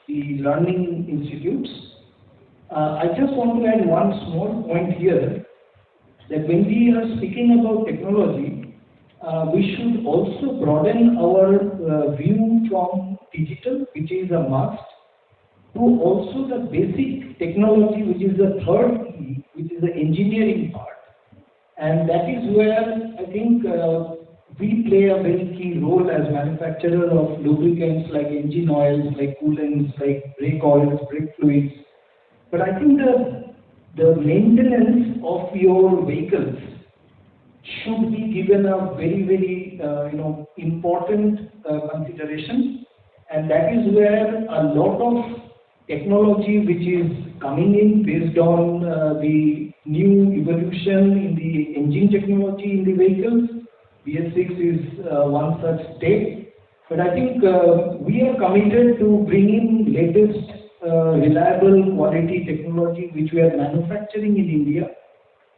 the learning institutes. I just want to add one small point here, that when we are speaking about technology, we should also broaden our view from digital, which is a must, to also the basic technology, which is the third E, which is the engineering part. And that is where I think we play a very key role as manufacturer of lubricants like engine oils, like coolants, like brake oils, brake fluids. But I think the maintenance of your vehicles should be given a very, very important consideration, and that is where a lot of technology which is coming in based on the new evolution in the engine technology in the vehicles. BS6 is one such step, but I think we are committed to bringing latest reliable quality technology which we are manufacturing in India.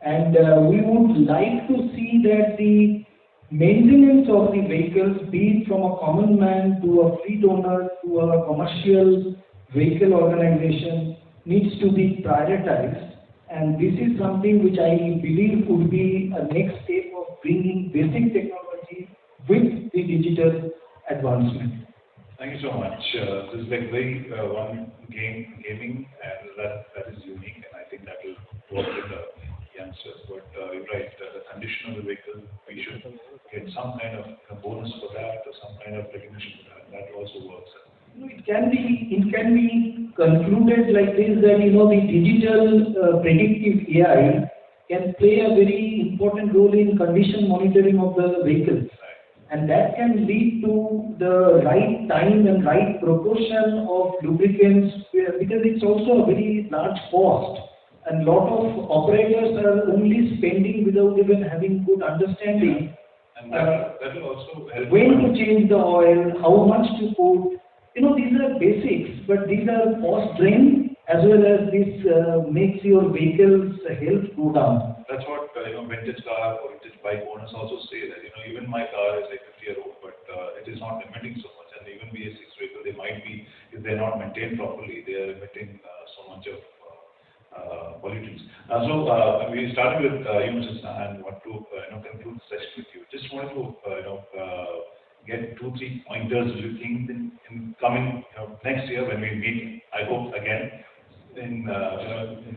And we would like to see that the maintenance of the vehicles, be it from a common man to a fleet owner to a commercial vehicle organization, needs to be prioritized. And this is something which I believe would be a next step of bringing basic technology with the digital advancement. Thank you so much. This is like very gaming, and that is unique, and I think that will work with the youngsters. But you're right, the condition of the vehicle, we should get some kind of a bonus for that, or some kind of recognition for that. That also works. It can be concluded like this, that the digital predictive AI can play a very important role in condition monitoring of the vehicles. And that can lead to the right time and right proportion of lubricants, because it's also a very large cost. And a lot of operators are only spending without even having good understanding. And that will also help. When to change the oil, how much to put. These are basics, but these are cost drain, as well as this makes your vehicle's health go down. That's what vintage car or vintage bike owners also say, that even my car is like 50-year-old, but it is not emitting so much. And even BS6 vehicle, they might be, if they're not maintained properly, they are emitting so much of pollutants. So we started with you, Mrs. and want to conclude the session with you. Just wanted to get 2-3 pointers you think in coming next year when we meet, I hope again. In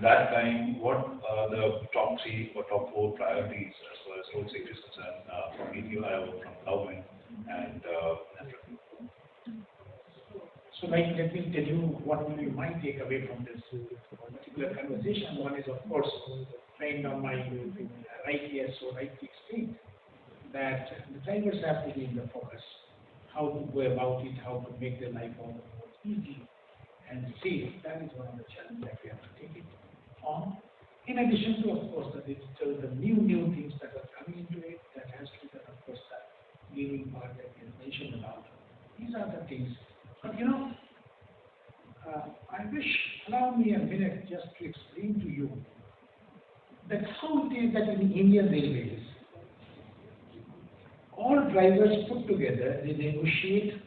that time, what are the top 3 or top 4 priorities as far as road safety is concerned from ETI or from government and So let me tell you what will be my takeaway from this particular conversation. One is, of course, framed on my right yes or right explained, that the drivers have to be in the focus. How to go about it, how to make their life all more easy and safe. That is one of the challenges that we have to take it on. In addition to, of course, the digital, the new things that are coming into it, that has to be done, of course, the gaming part that we have mentioned about. These are the things. But I wish, allow me a minute just to explain to you That's how it is that in Indian Railways, all drivers put together, they negotiate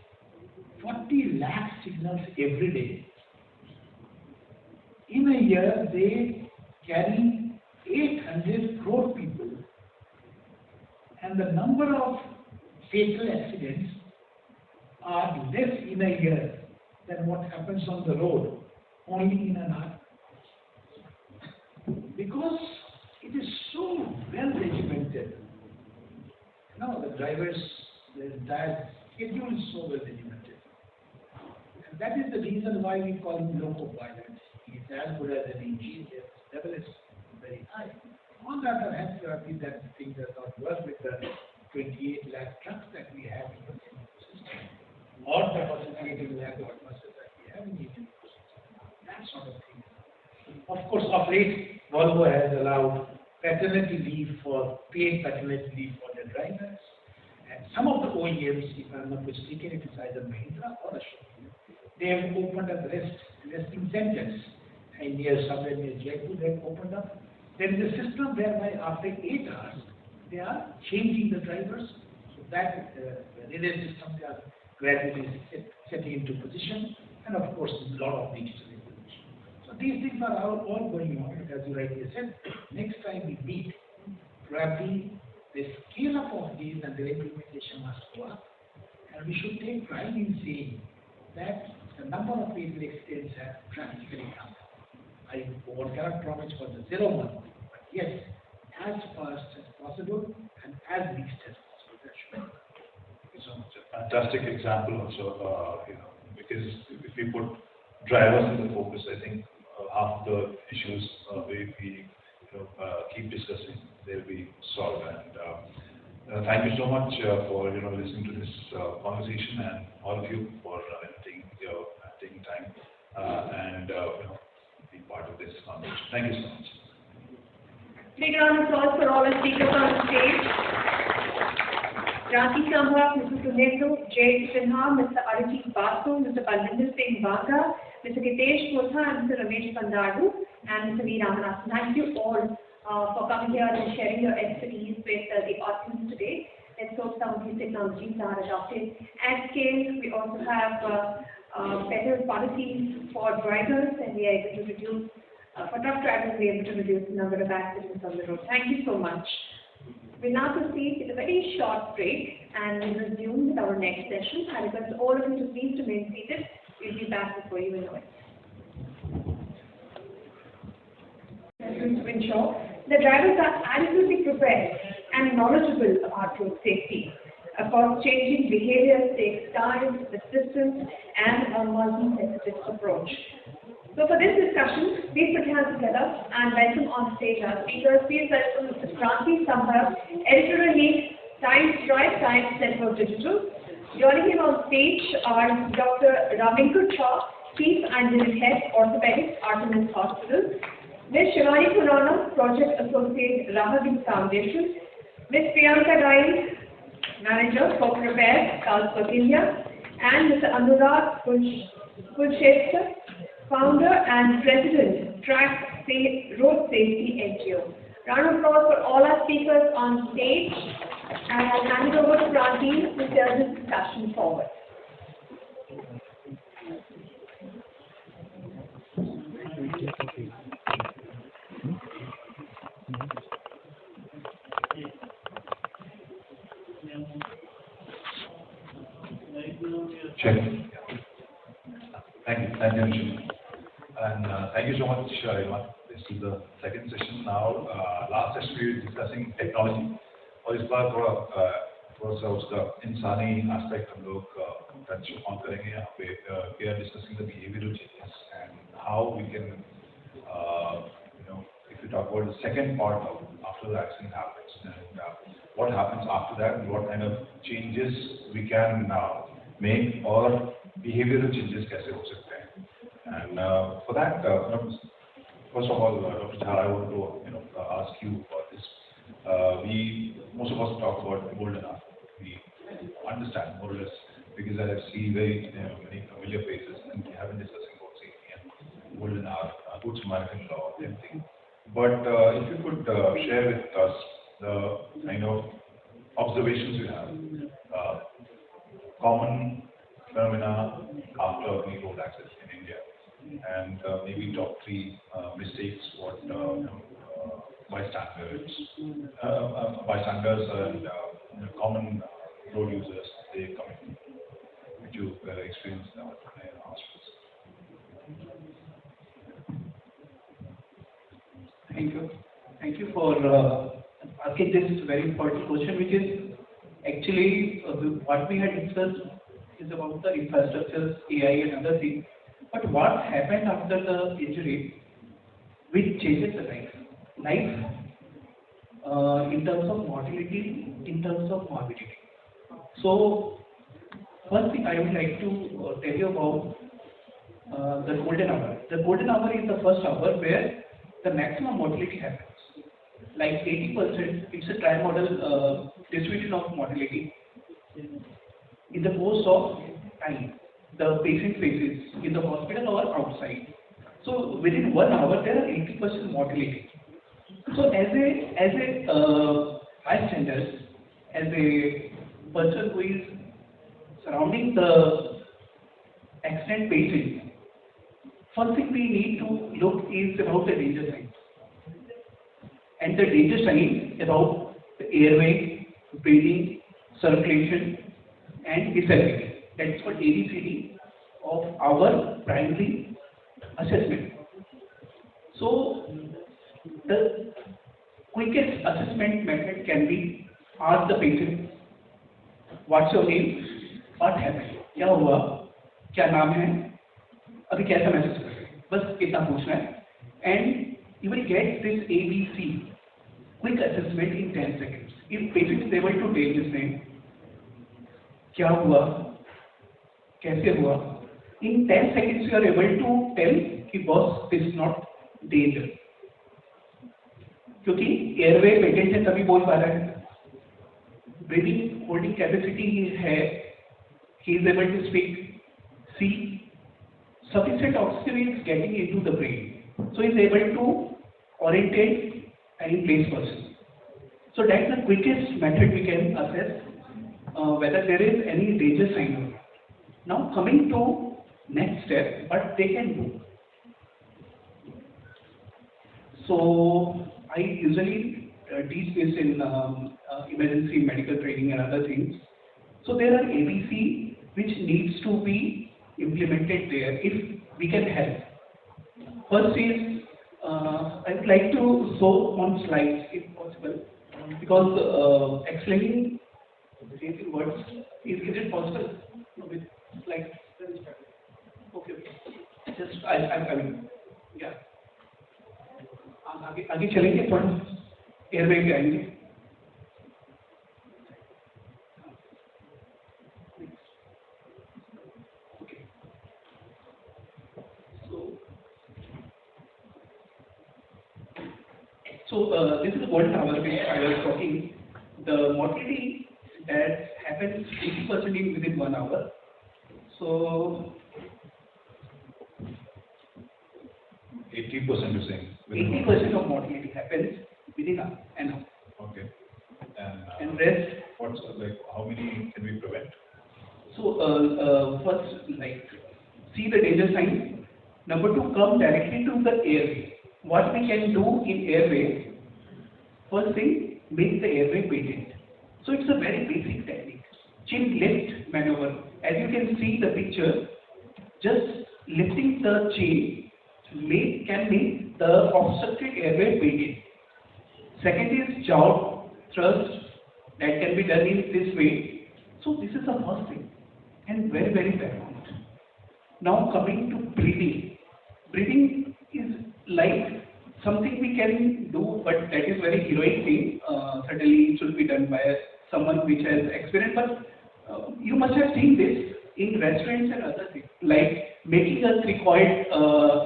40 lakh signals every day. In a year, they carry 800 crore people, and the number of fatal accidents are less in a year than what happens on the road, only in an hour. Because it is so well regimented. Now the drivers, the entire schedule is so well regimented. And that is the reason why we call him loco pilot. He is as good as an engineer. His level is very high. On the other hand, you see that thing does not work with the 28 lakh trucks that we have in the system, or the 48 lakh buses that we have in the Indian ecosystem. That sort of thing. Of course, of late, Volvo has allowed paternity leave paid paternity leave for their drivers. And some of the OEMs, if I'm not mistaken, it is either Mahindra or Assocham, they have opened up resting centers. And somewhere near Jaipur, they have opened up. There is a system whereby after 8 hours, they are changing the drivers. So that relay system, they are gradually setting into position. And of course, a lot of digital information. So these things are all going on. As you rightly said, next time we meet, probably the scale up of these and their implementation must go up. And we should take pride in saying that the number of fatal accidents have drastically come down. One cannot promise for the 0 1, but yes, as fast as possible and as least as possible. That should be. Thank you so much. Fantastic example also, because if we put drivers in the focus, I think half the issues we keep discussing, they'll be solved. And thank you so much for listening to this conversation, and all of you for taking time and being part of this conversation. Thank you so much. Big round of applause for all the speakers on the stage. Ranki Samrat, Mr. Sunendru, Jay Sinha, Mr. Arijit Basu, Mr. Balwinder Singh Banga, Mr. Kitesh Kotha, and Mr. Ramesh Pandadu, and Mr. V. Ramanathan. Thank you all for coming here and sharing your expertise with the audience today. Let's hope some of these technologies are adopted at scale. We also have better policies for drivers, and we are able to reduce, for truck drivers, we are able to reduce the number of accidents on the road. Thank you so much. We'll now proceed with a very short break and we'll resume with our next session. I request all of you to please remain seated. We'll be back before you know it. To ensure the drivers are adequately prepared and knowledgeable about road safety. Of course, changing behavior takes time, persistence, and a multi-faceted approach. So for this discussion, please put your hands together and welcome on stage our speakers. Please welcome Mr. Ranki Samrat, Editor-in-Chief, Drive Science Network Digital. Joining him on stage are Dr. Ravinkar Shaw, Chief and Unit Head, Orthopedics, Artemis Hospital. Ms. Shivani Khurana, Project Associate, Rahagir Foundation. Ms. Priyanka Rai, Manager, Corporate Affairs, Carlsberg, India. And Mr. Anurag Kulshester, Founder and President, Track Road Safety NGO. Round of applause for all our speakers on stage. And I'll hand it over to Ranki to steer this discussion forward. Check. Thank you, Nishan. And thank you so much, everyone. This is the second session now. Last session we were discussing technology. और इस बार थोड़ा सा उसका इंसानी aspect हम लोग touch on करेंगे यहाँ पे. We are discussing the behavioral changes and how we can, if you talk about the second part of after the accident happens and what happens after that and what kind of changes we can make or behavioral changes कैसे हो सकते हैं. And for that, first of all, Dr. Jha, I want to ask you about this. Most of us talk about golden hour. We understand more or less because I see very many familiar faces and we have been discussing about safety and golden hour, good Samaritan law, everything. But if you could share with us the kind of observations you have, common phenomena after the road access in India, and maybe top three mistakes what bystanders, bystanders and common road users they commit, which you experienced in hospitals. Thank you. Thank you for asking this very important question, which is actually what we had discussed is about the infrastructure, AI and other things. But what happened after the injury, which changes the life? Life in terms of mortality, in terms of morbidity. So, first thing I would like to tell you about the golden hour. The golden hour is the first hour where the maximum mortality happens. Like 80%, it's a trimodal distribution of mortality in the course of time the patient faces in the hospital or outside. So within 1 hour there are 80% mortality. So as a bystander, as a person who is surrounding the accident patient, first thing we need to look is about the danger signs. And the danger signs about the airway, breathing, circulation, and disability. That's what ABCD of our primary assessment. So the quickest assessment method can be ask the patient, what's your name? What happened? क्या हुआ? क्या नाम है? अभी कैसा महसूस कर रहे हैं? बस इतना पूछना है. And you will get this ABC quick assessment in 10 seconds. If patient is able to take his name, क्या हुआ? कैसे हुआ? In 10 seconds you are able to tell कि boss this is not danger. क्योंकि एयरवे पेटेंट है तभी बोल पा रहा है. ब्रीदिंग होल्डिंग कैपेसिटी है. He is able to speak. C. Sufficient oxygen is getting into the brain, so he is able to orientate an in place person. So that's the quickest method we can assess whether there is any danger sign or not. Now coming to next step, what they can do. So I usually teach this in emergency medical training and other things. So there are ABC which needs to be implemented there if we can help. First is I would like to show on slides if possible, because explaining in words is it possible with slides? Okay. Just I mean, yeah. आगे चलेंगे थोड़ा airway पे आएंगे. Okay. So this is the golden hour which I was talking. The mortality that happens 80% in within 1 hour. So 80% you're saying? 80% of mortality happens within an hour. Okay. And rest. What's like? How many can we prevent? So first, like, see the danger sign. Number 2, come directly to the airway. What we can do in airway? First thing, make the airway patent. So it's a very basic technique. Chin lift maneuver. As you can see the picture, just lifting the chin can make the obstructed airway patent. Second is jaw thrust. That can be done in this way. So this is the first thing and very, very paramount. Now coming to breathing. Breathing is like something we can do, but that is very heroic thing. Certainly it should be done by someone which has experience, but you must have seen this in restaurants and other things, like making a cricoid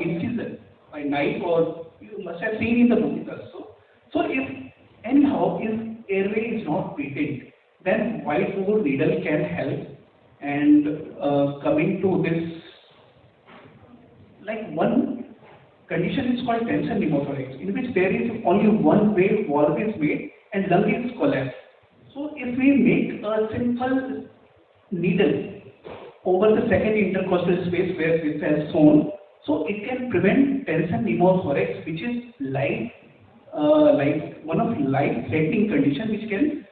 incision by knife, or you must have seen in the movies also. So if anyhow, if airway is not patent, then whiteboard needle can help. And coming to this, like one condition is called tension pneumothorax, in which there is only one way valve is made and lung is collapsed. So if we make a simple needle over the second intercostal space where this has shown, so it can prevent tension pneumothorax, which is like one of life-threatening condition which can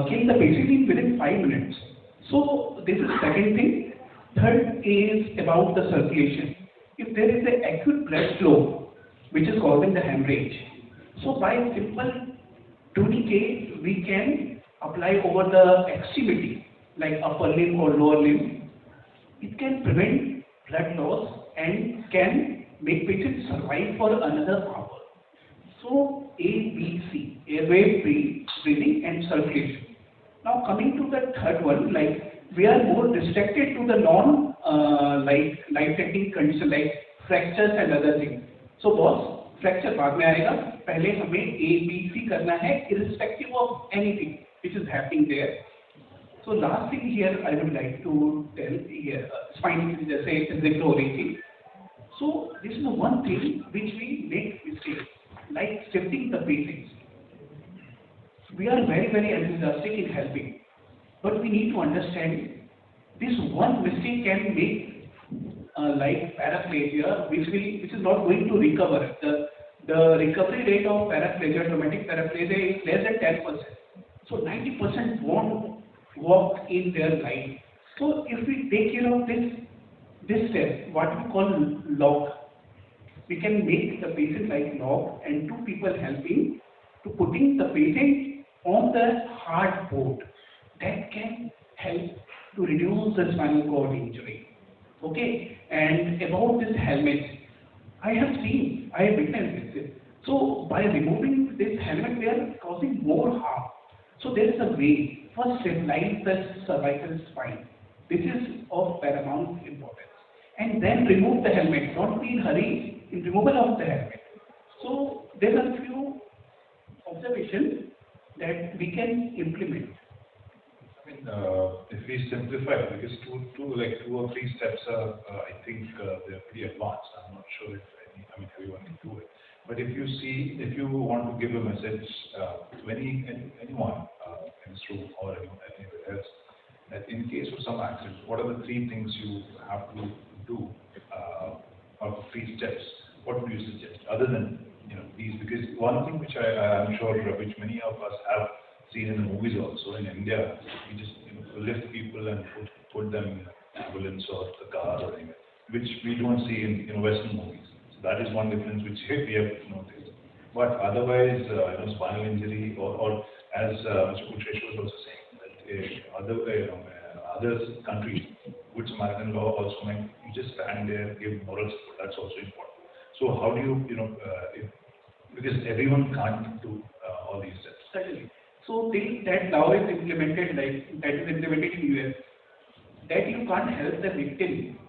kill the patient within 5 minutes. So this is second thing. Third is about the circulation. If there is an acute blood flow which is causing the hemorrhage, so by simple tourniquet we can apply over the extremity like upper limb or lower limb. It can prevent blood loss and can make patients survive for another hour. So ABC, airway, breathing and circulation. Now coming to the third one, like we are more restricted to the non life-threatening condition like fractures and other things. So boss, fracture बाद में आएगा, पहले हमें ABC करना है irrespective of anything which is happening there. So last thing here I would like to tell here, spine जैसे जिक्र हो रही थी. So this is one thing which we make mistakes, like shifting the patients. We are very, very enthusiastic in helping, but we need to understand this one mistake can make like paraplegia, which is not going to recover. The recovery rate of paraplegia, traumatic paraplegia, is less than 10%. So 90% won't walk in their life. So if we take care of this step, what we call lock, we can make the patient like lock and two people helping to putting the patient on the hard board. That can help to reduce the spinal cord injury. Okay, and about this helmet, I have witnessed this. So by removing this helmet, they are causing more harm. So there is a way. First, stabilize the cervical spine. This is of paramount importance. And then remove the helmet. Don't be in hurry in removal of the helmet. So there are a few observations that we can implement. I mean, if we simplify, because two or three steps are, I think they're pretty advanced. I'm not sure if everyone can do it. But if you want to give a message to anyone in this room or anywhere else, that in case of some accident, what are the three things you have to do, or the three steps? What would you suggest, other than these? Because one thing which I'm sure which many of us have seen in the movies also in India, we just lift people and put them in an ambulance or the car or anything, which we don't see in Western movies. So that is one difference which we have noticed. But otherwise, spinal injury or as Mr. Kutresh was also saying, that other countries, good Samaritan law also meant you just stand there, give moral support. That's also important. So how do you, because everyone can't do all these steps. Certainly. So till that law is implemented, like that is implemented in US, that you can't help the victim.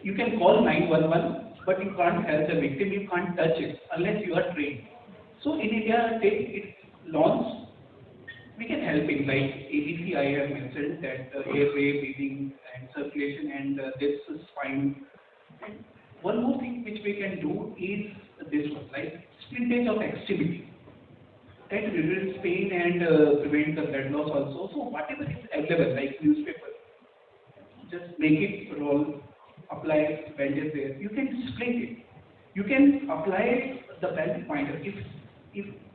You can call 911, but you can't help the victim. You can't touch it unless you are trained. So in India, till it launch, we can help it. Like ABC, I have mentioned that airway, breathing, and circulation, and this spine. And one more thing which we can do is this one, like splintage of extremity. That reduces pain and prevent the blood loss also. So whatever is available, like newspaper, just make it roll, apply bandage there. You can split it. You can apply the pelvic binder if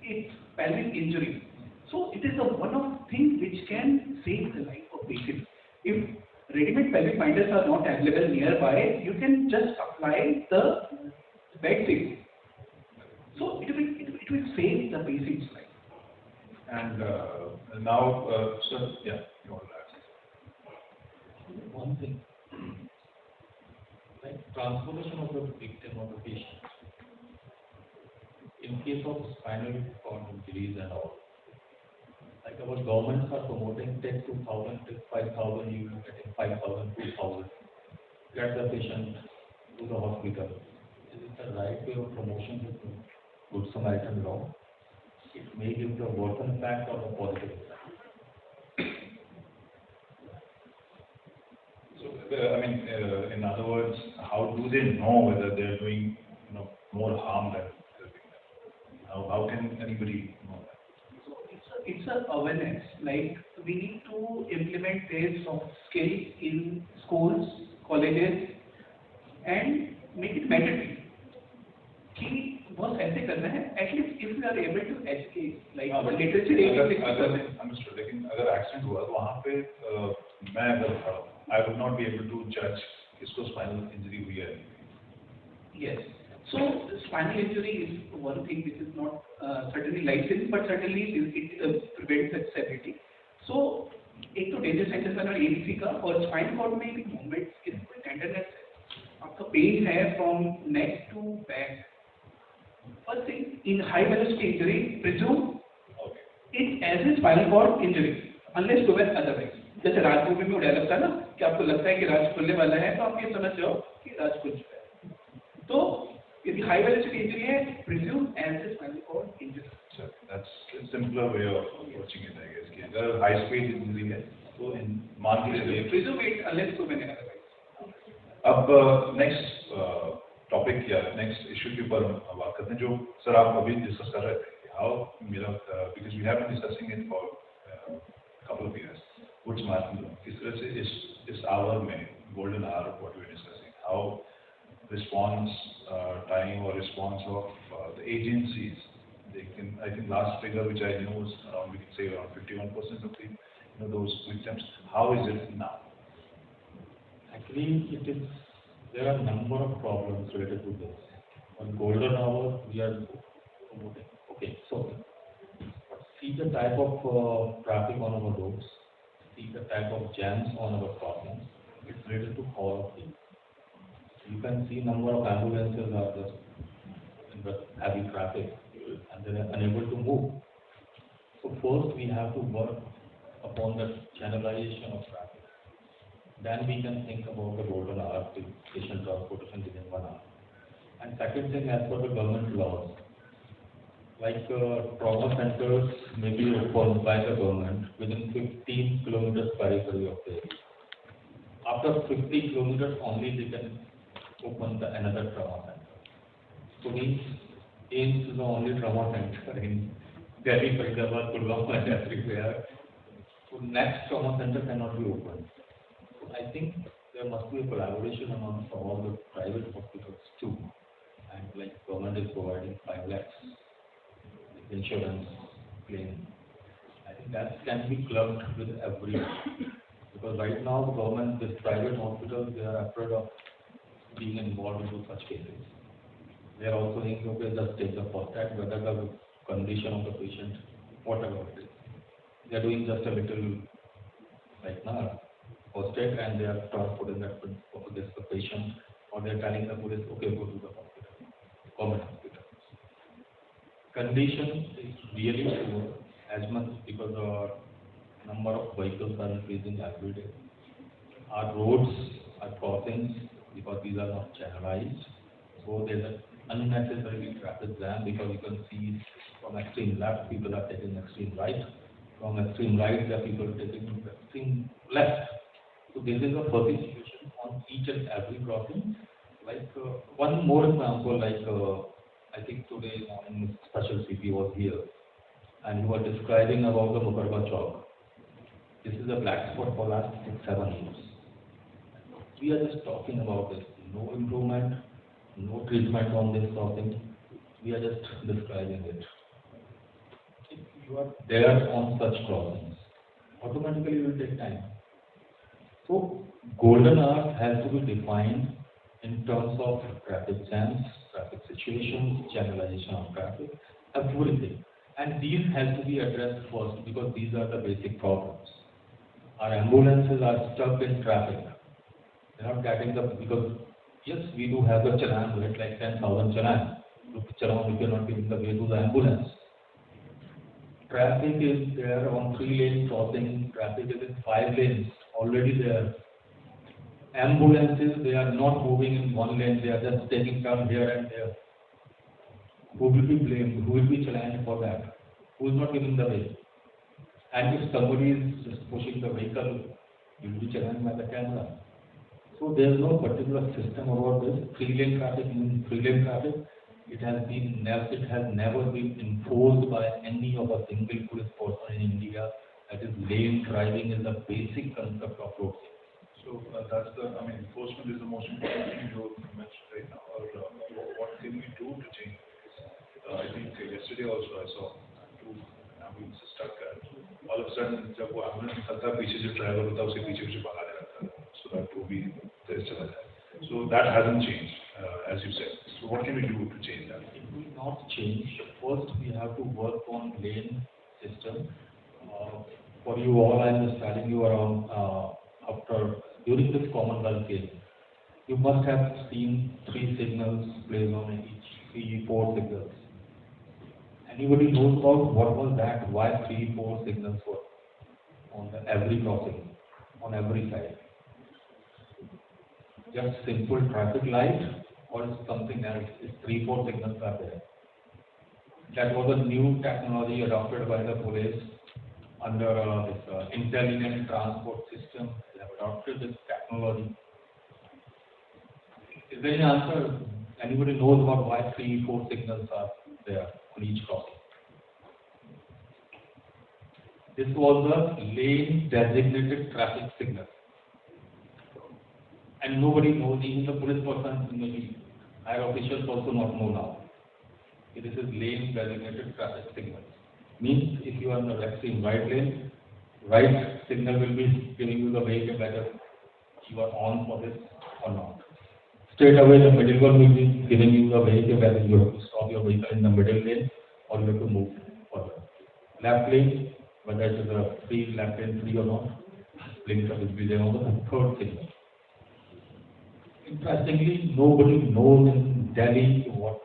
it's pelvic injury. So it is one of things which can save the life of patient. If ready-made pelvic binders are not available nearby, you can just apply the bed sheet. So it will save the patient's life. And now, sir, yeah, you want to add One thing, like transformation of the victim or the patient. In case of spinal cord injuries and all, like our governments are promoting take 2,000, take 5,000, you are getting 5,000, 2,000. Get the patient to the hospital. Is it the right way of promotion with Good Samaritan law? It may give the worse impact or the positive impact. So in other words, how do they know whether they're doing, more harm than helping them? How can anybody know that? It's a awareness. Like we need to implement this soft skill in schools, colleges, and make it mandatory. कि बहुत ऐसे करना है. At least if we are able to educate, like our literacy rate is 60%. Understood. लेकिन अगर accident हुआ तो वहाँ पे मैं अगर खड़ा हूँ, I would not be able to judge किसको spinal injury हुई है. Yes. So spinal injury is one thing which is not certainly life-saving, but certainly it prevents its severity. So एक तो डेंजर सेंटर का ABC का और spine cord में भी मूवमेंट इस टेंडरनेस है. आपका पेन है from neck to back. First thing, in high velocity injury, presume it as a spinal cord injury, unless proven otherwise. जैसे राज मूवी में डेवलप था ना कि आपको लगता है कि राज खुलने वाला है तो आप ये समझ जाओ कि राज खुल चुका है. तो यदि high velocity injury है, presume as a spinal cord injury. Sir, that's a simpler way of approaching it, I guess. कि अगर high speed injury है तो मान के चलिए. Presume it unless proven otherwise. अब नेक्स्ट टॉपिक या नेक्स्ट इशू के ऊपर बात करते हैं जो सर आप अभी डिस्कस कर रहे थे. How because we have been discussing it for couple of years. What's happening? किस तरह से इस आवर में golden hour what we are discussing, how response time or response of the agencies, they can, I think last figure which I know is around, we can say around 51% of the those victims. How is it now? Actually, there are a number of problems related to this. On golden hour, we are promoting. Okay, so see the type of traffic on our roads, see the type of jams on our crossings. It's related to all of these. You can see number of ambulances are just in the heavy traffic and they are unable to move. So first we have to work upon the channelization of traffic. Then we can think about the golden hour, patient transportation within 1 hour. And second thing, as per the government laws, like trauma centers may be opened by the government within 15 kilometers periphery of the area. After 50 kilometers only they can open another trauma center. So means AIMS is the only trauma center in Delhi, Faridabad, Pulwama and everywhere. So next trauma center cannot be opened. So I think there must be a collaboration amongst all the private hospitals too. And like government is providing 5 lakhs insurance claim. I think that can be clubbed with everyone. Because right now the government, the private hospitals, they are afraid of being involved into such cases. They are also thinking, okay, just take the first aid, whether the condition of the patient, whatever it is. They are doing just a little, like now, first aid, and they are transporting that for this the patient, or they are telling the police, okay, go to the hospital, government hospital. Condition is really poor, as much because the number of vehicles are increasing every day. Our roads, our crossings, because these are not channelized, so there's an unnecessary traffic jam because you can see from extreme left people are taking extreme right, from extreme right there are people taking extreme left. So this is a fuzzy situation on each and every crossing. Like one more example, like I think today morning special CP was here and he was describing about the Mukarba Chowk. This is a black spot for last 6-7 years. We are just talking about this. No improvement, no treatment on this crossing. We are just describing it. If you are there on such crossings, automatically it will take time. So golden hour has to be defined in terms of traffic jams, traffic situations, channelization of traffic, everything. And these have to be addressed first because these are the basic problems. Our ambulances are stuck in traffic. They are not getting the, because yes, we do have the challan rate like 10,000 challan. Look, challan, we cannot give the way to the ambulance. Traffic is there on 3-lane crossing, traffic is in 5 lanes, already there. Ambulances, they are not moving in 1 lane, they are just taking turn here and there. Who will be blamed? Who will be challenged for that? Who is not giving the way? And if somebody is just pushing the vehicle, you will be challenged by the camera. So there is no particular system about this. Three-lane traffic means three-lane traffic. It has never been enforced by any of a single police person in India. That is, lane driving is the basic concept of road safety. So that's the, I mean, enforcement is the most important thing you mentioned right now, or what can we do to change? I think yesterday also I saw two ambulances stuck. All of a sudden, जब वो ambulance निकलता पीछे जो driver होता है उसके पीछे पीछे भगा दे रहा था, so that वो भी तेज चला जाए. So that hasn't changed, as you said. So what can we do to change that? It will not change. First, we have to work on lane system. For you all, I am just telling you around during this Commonwealth Games, you must have seen 3 signals placed on each 3-4 signals. Anybody knows about what was that? Why 3-4 signals were on every crossing, on every side? Just simple traffic light or something else? Is 3-4 signals are there? That was a new technology adopted by the police under this intelligent transport system. They have adopted this technology. Is there any answer? Anybody knows about why 3-4 signals are there on each crossing? This was a lane designated traffic signal. And nobody knows, even the police person, maybe higher officials also not know now. This is lane designated traffic signal. Means if you are in the extreme right lane, right signal will be giving you the vehicle whether you are on for this or not. Straight away the middle one will be giving you the vehicle whether you have to stop your vehicle in the middle lane or you have to move further. Left lane, whether it is a free left lane free or not, blinker will be there on the third signal. Interestingly, nobody knows in Delhi what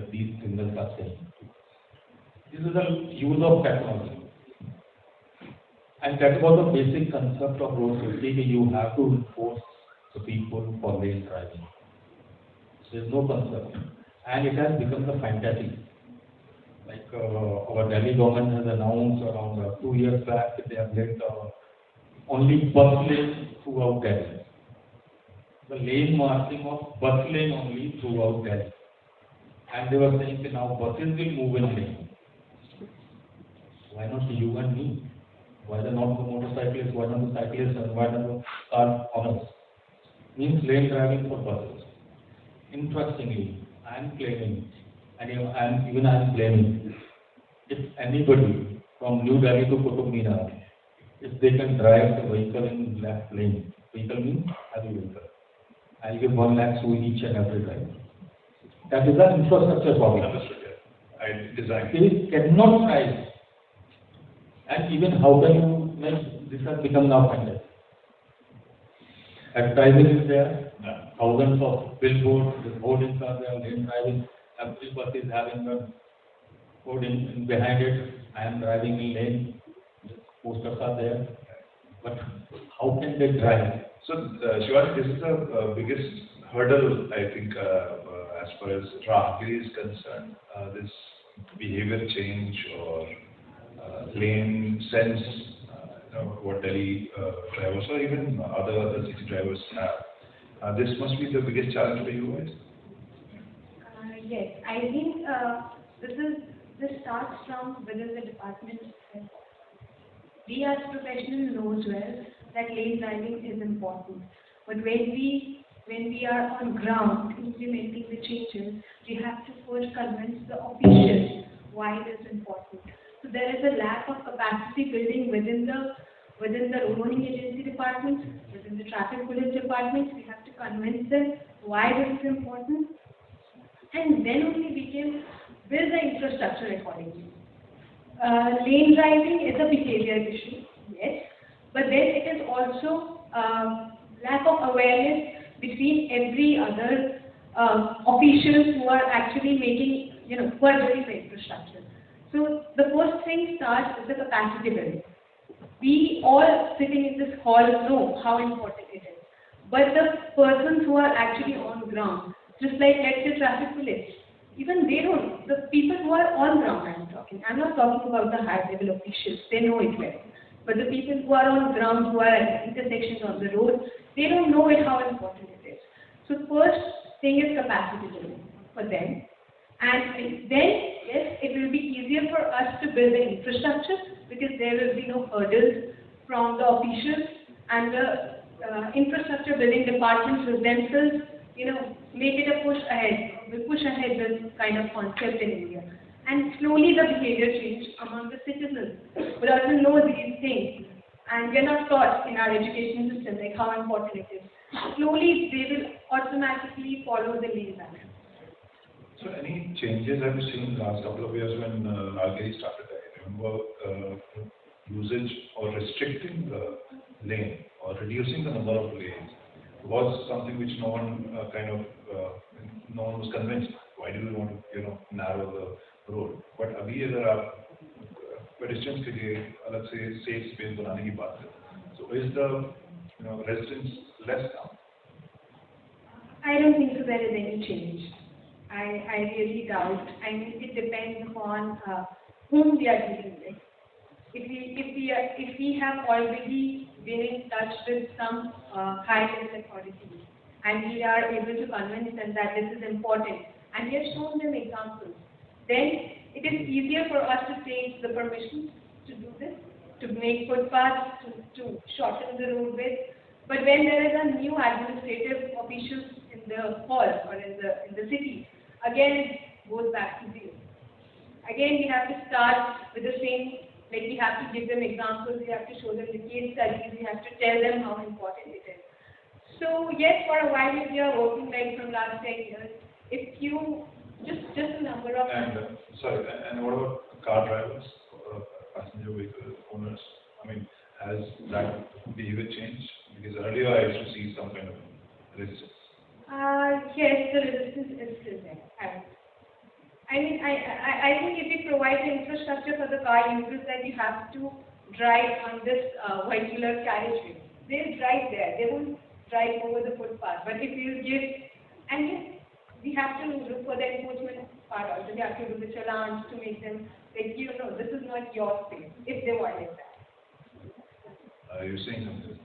these signals are saying. This is the use of technology. And that was the basic concept of road safety. You have to enforce the people for lane driving. There is no concept. And it has become the fantasy. Like our Delhi government has announced around 2 years back that they have let only bus lanes throughout Delhi. The lane marking of bus lane only throughout Delhi. And they were saying that now buses will move in lane. Why not you and me? Why not the motorcyclists? Why not the cyclists? And why not the car owners? Means lane driving for buses. Interestingly, I am claiming, and even I am claiming, if anybody from New Delhi to Qutub Minar, if they can drive the vehicle in left lane, vehicle means heavy vehicle, I'll give 1 lakh to each and every driver. That is an infrastructure problem. I designed. They cannot drive. And even how can you make this has become now fantasy. Advertising is there, thousands of billboards, the hoardings are there, lane driving, every bus is having a hoarding behind it, I am driving in lane, posters are there, but how can they drive? So, Shivaji, this is the biggest hurdle, I think, as far as Rahgiri is concerned, this behavior change or lane sense, what Delhi drivers or even other city drivers have. This must be the biggest challenge for you guys. Yes, I think this starts from within the department itself. We as professionals knows well that lane driving is important, but when we are on ground implementing the changes, we have to first convince the officials why it is important. So there is a lack of capacity building within the road owning agency departments, within the traffic police departments. We have to convince them why this is important, and then only we can build the infrastructure accordingly. Lane driving is a behavior issue, yes, but then it is also lack of awareness between every other officials who are actually making, who are doing the infrastructure. So the first thing starts with the capacity building. We all sitting in this hall know how important it is, but the persons who are actually on ground, just like let's say traffic police, even they don't. The people who are on ground, I'm not talking about the high level officials, they know it well. But the people who are on ground, who are at intersections on the road, They don't know it how important it is. So first thing is capacity building for them. And then, yes, it will be easier for us to build the infrastructure because there will be no hurdles from the officials and the infrastructure building departments will themselves, make it a push ahead. We push ahead this kind of concept in India. And slowly the behavior change among the citizens who doesn't know these things. And we are not taught in our education system like how important it is. Slowly they will automatically follow the lead action. So any changes have you seen in the last couple of years when Ralgiri started? I remember usage or restricting the lane or reducing the number of lanes was something which no one no one was convinced. Why do we want to narrow the road? But अभी अगर आप pedestrians के लिए अलग से safe space बनाने की बात करें, so is the residents less now? I don't think so there is any change. I really doubt. I mean, it depends upon whom we are dealing with. If we have already been in touch with some high-level authorities and we are able to convince them that this is important and we have shown them examples, then it is easier for us to take the permission to do this, to make footpaths, to shorten the road width. But when there is a new administrative official in the hall or in the city, again it goes back to zero. Again, we have to start with the same, like we have to give them examples, we have to show them the case studies, we have to tell them how important it is. So yes, for a while if we are working like from last 10 years, if you, just a number of... And what about car drivers or passenger vehicle owners? I mean, has that behavior changed? Because earlier I used to see some kind of resistance. Yes, the resistance is still there. I mean, I think if we provide the infrastructure for the car users that you have to drive on this vehicular carriageway, they'll drive there. They won't drive over the footpath. But if you give, and yes, we have to look for the enforcement part also. We have to do the challenge to make them like, this is not your space if they violate that. You're saying something?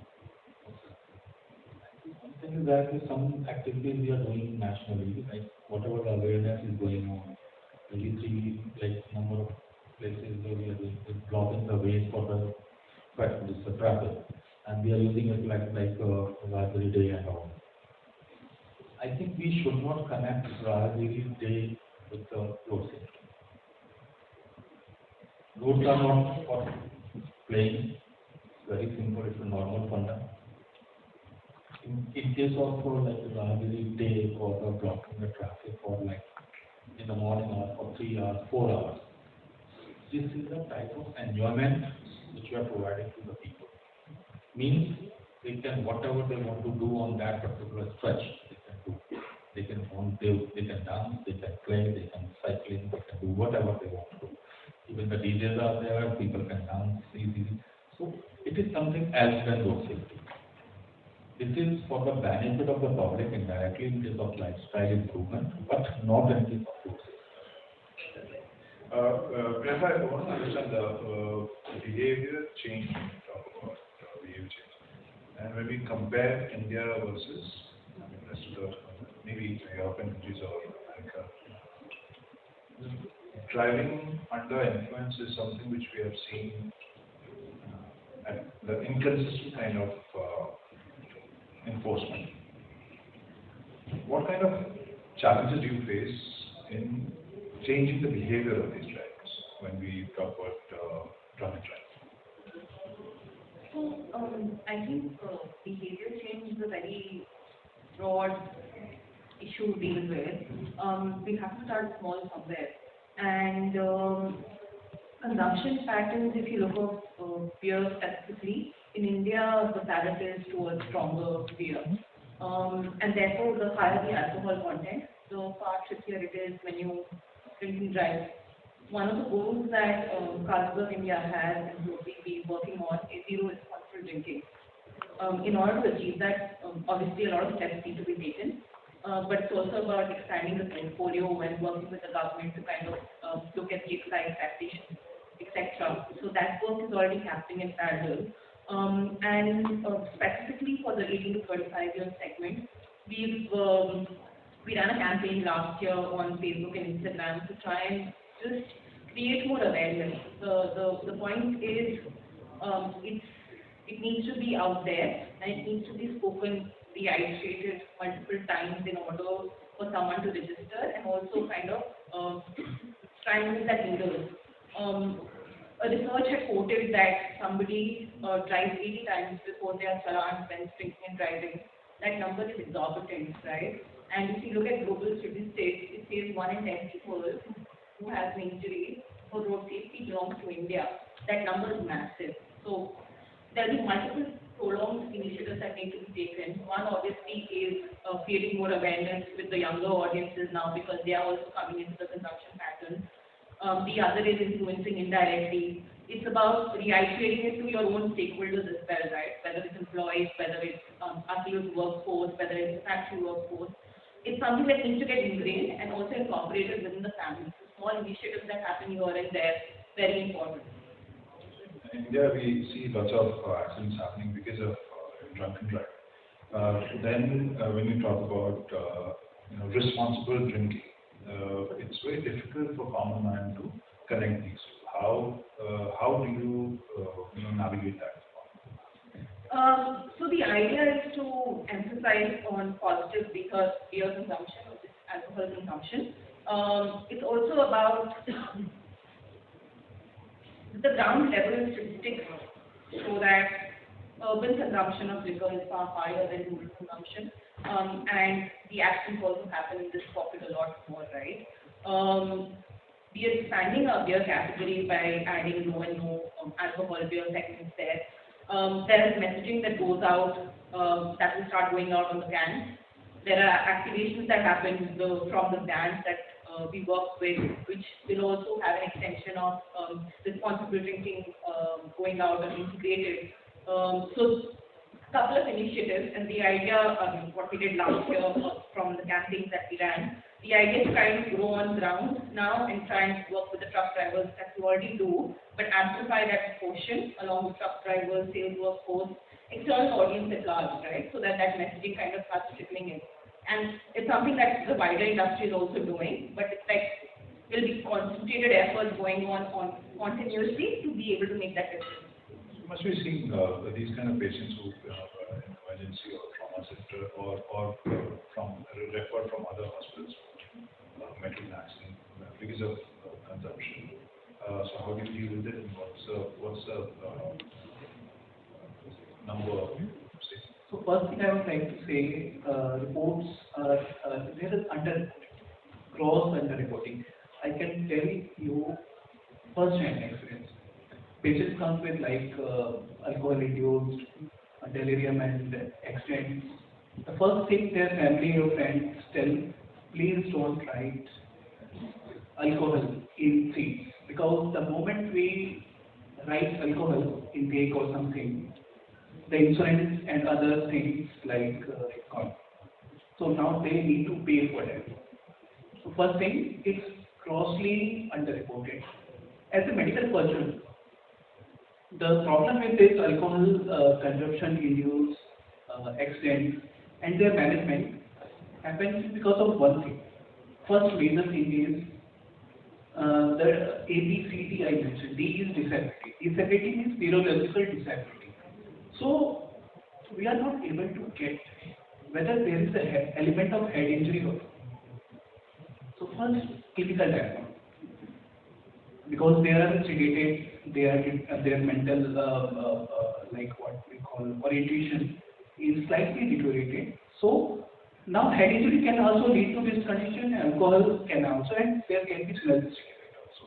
I think that is some activities we are doing nationally, like whatever the awareness is going on. Maybe three, number of places where we are doing blocking the ways for the traffic, and we are using it like Rajgiri Day and all. I think we should not connect Rajgiri Day with the road safety. Roads are not for playing. It's very simple. It's a normal funda. In case of Rajgiri Day or the blocking the traffic for in the morning hours for 3 hours, 4 hours, this is the type of enjoyment which we are providing to the people. Means they can whatever they want to do on that particular stretch, they can do. They can dance, they can play, they can cycling, they can do whatever they want to do. Even the DJs are there, people can dance easily. So it is something else than road safety. This is for the benefit of the public indirectly in case of lifestyle improvement, but not in case of road safety. Priyanka, I want to understand the behavior change when you talk about behavior change. And when we compare India versus the rest of the, maybe European countries or America, driving under influence is something which we have seen at the inconsistent kind of enforcement. What kind of challenges do you face in changing the behavior of these drivers when we talk about drunk driving? So I think behavior change is a very broad issue to deal with. We have to start small somewhere. And consumption patterns, if you look at beer specifically, in India the palate is towards stronger beer. And therefore the higher the alcohol content, the far trickier it is when you drink and drive. One of the goals that Carlsberg India has and we'll be working on is zero responsible drinking. In order to achieve that, obviously a lot of steps need to be taken, but it's also about expanding the portfolio and working with the government to kind of look at the excise taxation, etc. So that work is already happening in parallel. And specifically for the 18 to 35 year segment, we ran a campaign last year on Facebook and Instagram to try and just create more awareness. The point is, it needs to be out there and it needs to be spoken, reiterated multiple times in order for someone to register and also kind of try and move that needle. A research had quoted that somebody drives 80 times before they are challenged when drinking and driving. That number is exorbitant, right? And if you look at global statistics, it says 1 in 10 people who has an injury for road safety belongs to India. That number is massive. So there will be multiple prolonged initiatives that need to be taken. One obviously is creating more awareness with the younger audiences now because they are also coming into the consumption pattern. The other is influencing indirectly. It's about reiterating it to your own stakeholders as well, right? Whether it's employees, whether it's affiliate workforce, whether it's factory workforce. It's something that needs to get ingrained and also incorporated within the family. So small initiatives that happen here and there, very important. In India, we see lots of accidents happening because of drunken driving. Then, when you talk about responsible drinking, it's very difficult for common man to connect these. How do you navigate that? So the idea is to emphasize on positive beer consumption, which is alcohol consumption. It's also about the ground level statistics show that urban consumption of liquor is far higher than rural consumption, and the actions also happen in this pocket a lot more, right? We are expanding our beer category by adding low and no alcohol beer segments there. There is messaging that goes out, that will start going out on the cans. There are activations that happen from the brands that we work with, which will also have an extension of responsible drinking going out and integrated. So a couple of initiatives, and the idea, what we did last year from the campaigns that we ran, the idea is to kind of grow on ground now and try and work with the truck drivers that we already do, but amplify that portion along with truck drivers, sales workforce, external audience at large, right? So that messaging kind of starts trickling in. And it's something that the wider industry is also doing, but it's like will be concentrated efforts going on continuously to be able to make that difference. You must be seeing these kind of patients who in emergency or trauma center or referred from other hospitals for mental accident because of consumption. So how do you deal with it? And what's the number? So first thing I would like to say, reports are there is gross underreporting. I can tell you first-hand experience. Patients come with alcohol-induced delirium and accidents. The first thing their family or friends tell, please don't write alcohol in seats, because the moment we write alcohol intake or something, the insurance and other things gone. So now they need to pay for it. So first thing, it's grossly underreported. As a medical person, the problem with this alcohol consumption induced accidents and their management happens because of one thing. First major thing is the A, B, C, D I mentioned. D is disability. Disability means neurological disability. So we are not able to get whether there is an element of head injury or not. So first, clinical diagnosis. Because they are sedated, their mental what we call orientation is slightly deteriorated. So now head injury can also lead to this condition. Alcohol can also, and there can be synergistic effect also.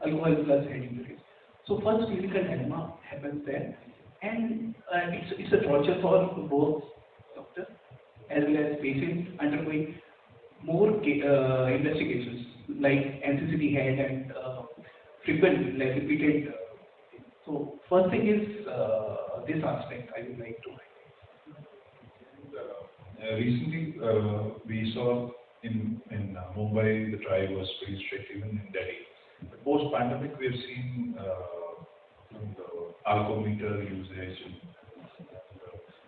Alcohol plus head injuries. So first clinical diagnosis happens there, and it's a torture for both doctor as well as patients undergoing more investigations like NCCT head and frequent, repeated. So first thing is this aspect I would like to. Recently, we saw in Mumbai the drive was pretty strict, even in Delhi. But post-pandemic, we have seen the alcometer usage and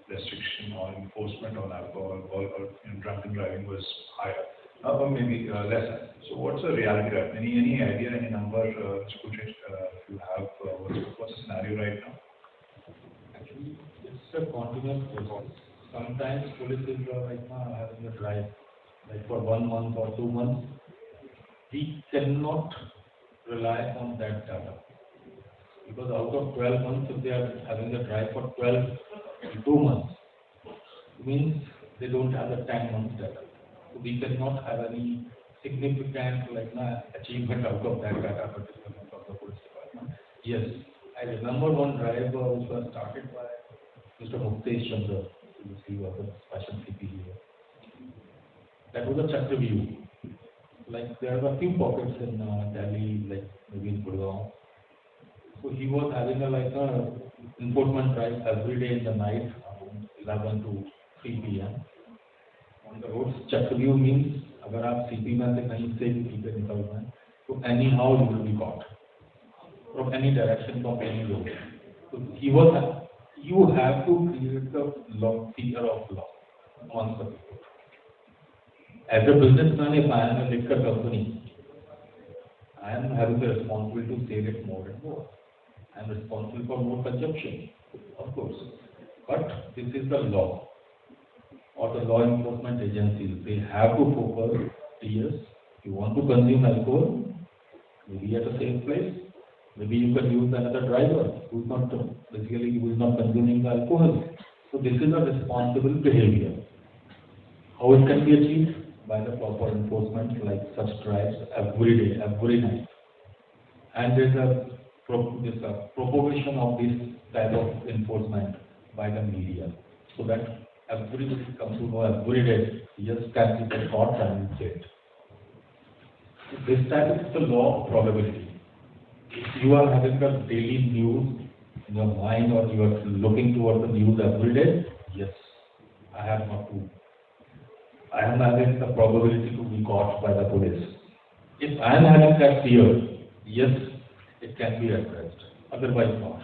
restriction or enforcement on alcohol or drunken driving was higher, or maybe lesser. So what's the reality right? Any idea, any number, Mr. if you have, what's the scenario right now? Actually, it's a continuous process. Sometimes police is right now having a drive, like for 1 month or 2 months. We cannot rely on that data. Because out of 12 months, if they are having a drive for 2 months, it means they don't have the 10 months data. So we cannot have any significant achievement out of that data, particularly from the police department. Yes, I remember one drive which was started by Mr. Muktesh Chandra, who was a special CP here. That was a chapter view. Like there were a few pockets in Delhi, like maybe in Gurgaon. So he was having a enforcement drive every day in the night, around 11 to 3 p.m. On the roads, chapter view means अगर आप CP में से कहीं से भी पीछे निकल रहे हैं, तो anyhow you will be caught from any direction, from any road. So you have to create the fear of law amongst the people. As a businessman, if I am a liquor company, I am having the responsibility to sell it more and more. I am responsible for more consumption, of course. But this is the law, or the law enforcement agencies. They have to focus. Yes, if you want to consume alcohol, maybe at a safe place. Maybe you can use another driver who is not consuming the alcohol. So this is a responsible behavior. How it can be achieved? By the proper enforcement, like such drives every day, every night. And there's a propagation of this type of enforcement by the media, so that everybody comes to know every day, yes, can be caught and checked. This type is the law of probability. If you are having the daily news in your mind, or you are looking towards the news every day, yes, I am having the probability to be caught by the police. If I am having that fear, yes, it can be addressed. Otherwise not.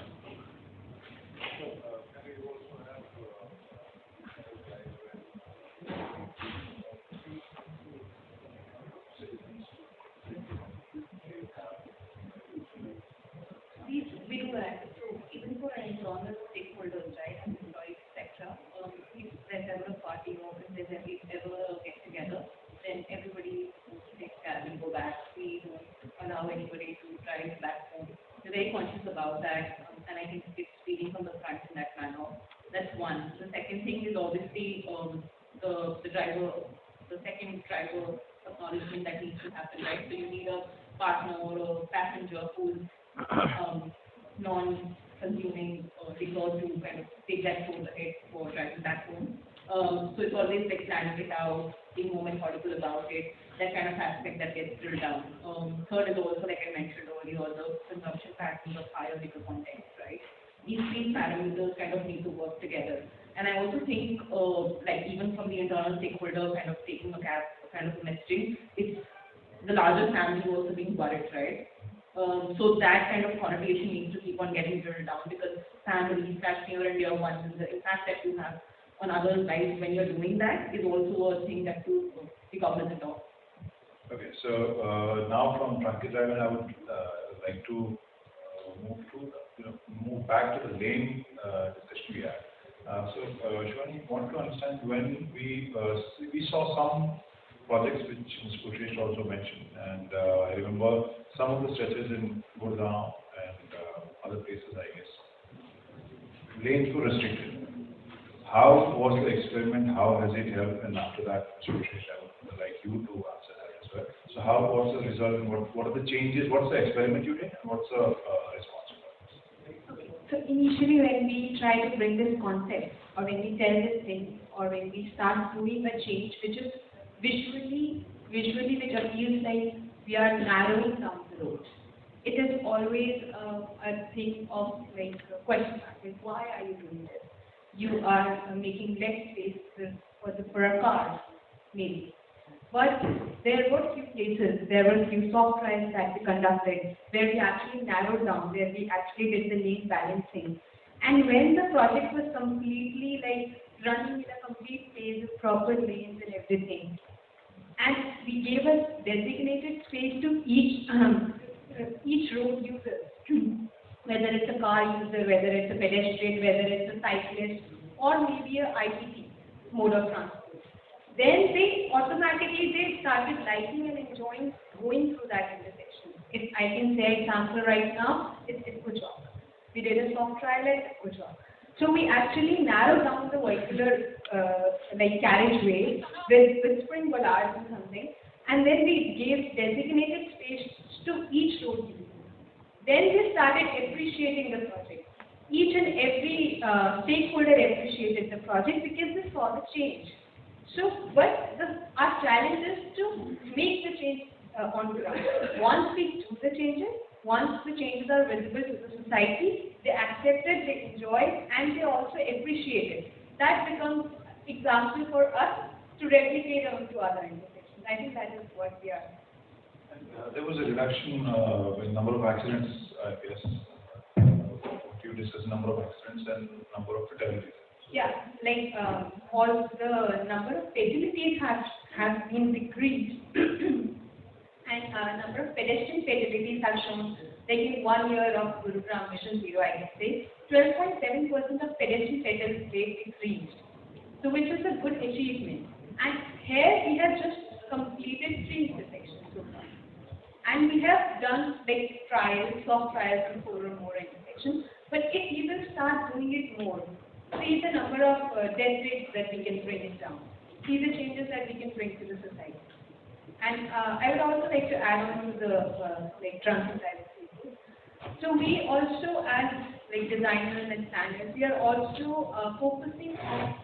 We do that. So even for internal stakeholders, right, and employees, etc., if there's ever a party or if there's ever a get together, then everybody takes care and go back. We don't allow anybody to drive back home. We're very conscious about that, and I think it's leading from the front in that manner. That's one. The second thing is obviously the second driver acknowledgement that needs to happen, right? So you need a partner or a passenger who's non-consuming liquor to kind of take that toll ahead for driving back home. So it's always like planning it out, being more methodical about it, that kind of aspect that gets drilled down. Third is also, like I mentioned earlier, the consumption patterns of higher liquor content, right? These three parameters kind of need to work together. And I also think, like even from the internal stakeholder kind of taking a kind of messaging, it's the larger family also being worried, right? So that kind of connotation needs to keep on getting drilled down, because families, near and dear ones, and the impact that you have on others' lives when you're doing that is also a thing that to be cognizant of. Okay, so now from drunken driving, I would like to move back to the lane discussion we had. So, Shivani, want to understand when we saw some projects which Mr. Kutresh also mentioned, and I remember some of the stretches in Gurgaon and other places, I guess. Lanes were restricted. How was the experiment? How has it helped? And after that, Mr. Kutresh, I would like you to answer that as well. So, how was the result, and what are the changes? What's the experiment you did, and what's the response? So initially when we try to bring this concept, or when we tell this thing, or when we start doing a change which is visually which appeals like we are narrowing down the roads, it is always a thing of like a question mark, like why are you doing this? You are making less space for a car, maybe. But there were few cases, there were few soft trials that we conducted where we actually narrowed down, where we actually did the lane balancing. And when the project was completely like running in a complete phase with proper lanes and everything, and we gave a designated space to each road user, whether it's a car user, whether it's a pedestrian, whether it's a cyclist, or maybe a ITT mode of transport. Then they automatically they started liking and enjoying going through that intersection. If I can say example right now, it's Assocham. We did a soft trial at Assocham. So we actually narrowed down the vehicular like carriageway with spring bollards and something, and then we gave designated space to each road user. Then they started appreciating the project. Each and every stakeholder appreciated the project because they saw the change. So, but our challenge is to make the change on ground. Once we do the changes, once the changes are visible to the society, they accept it, they enjoy it, and they also appreciate it. That becomes example for us to replicate onto other intersections. I think that is what we are. And, there was a reduction in number of accidents, I guess. You discussed number of accidents and number of fatalities. Yeah, like all the number of fatalities have been decreased, and number of pedestrian fatalities have shown, like in 1 year of Gurugram Mission Zero, I can say, 12.7% of pedestrian fatalities decreased. So which is a good achievement. And here we have just completed 3 intersections so far. And we have done like trials, soft trials in 4 or more intersections. But if we will start doing it more, see the number of death rates that we can bring it down, see the changes that we can bring to the society. And I would also like to add on to the like transit people. So we also, as like designers and standards, we are also focusing on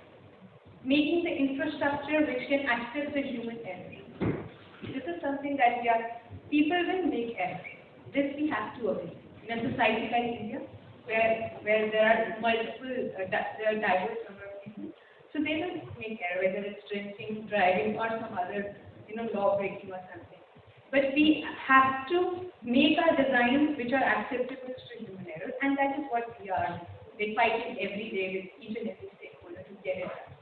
making the infrastructure which can accept the human error. This is something that people will make errors. This we have to avoid. In a society like India, where there are multiple, there are diverse number of people, so they will make error, whether it's drinking, driving, or some other, law breaking or something. But we have to make our designs which are acceptable to human error, and that is what we are fighting every day with each and every stakeholder to get it done.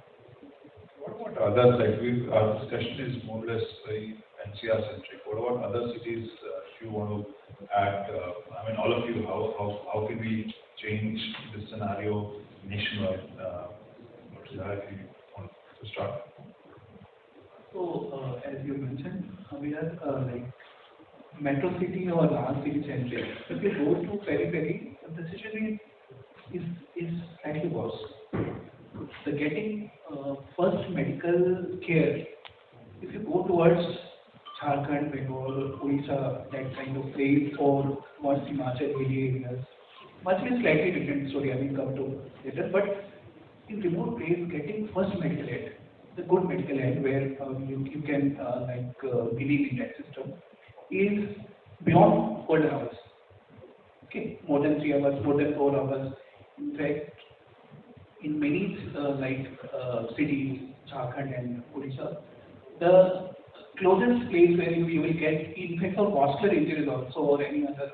What about others? Like our discussion is more or less very NCR centric. What about other cities? If you want to add, I mean, all of you, how can we change this scenario nationwide? What is that you want to start? So, as you mentioned, we are like metro city or large city centric. If you go to periphery, the situation is slightly worse. The getting first medical care, if you go towards Jharkhand, Bengal, Odisha, that kind of place, or towards Himachal areas, much is slightly different story. I will come to later. But in remote place, getting first medical aid, the good medical aid where you can believe in that system, is beyond 4 hours. Okay, more than 3 hours, more than 4 hours. In fact, in many cities, Jharkhand and Odisha, the closest place where you will get, in fact, for vascular injuries also or any other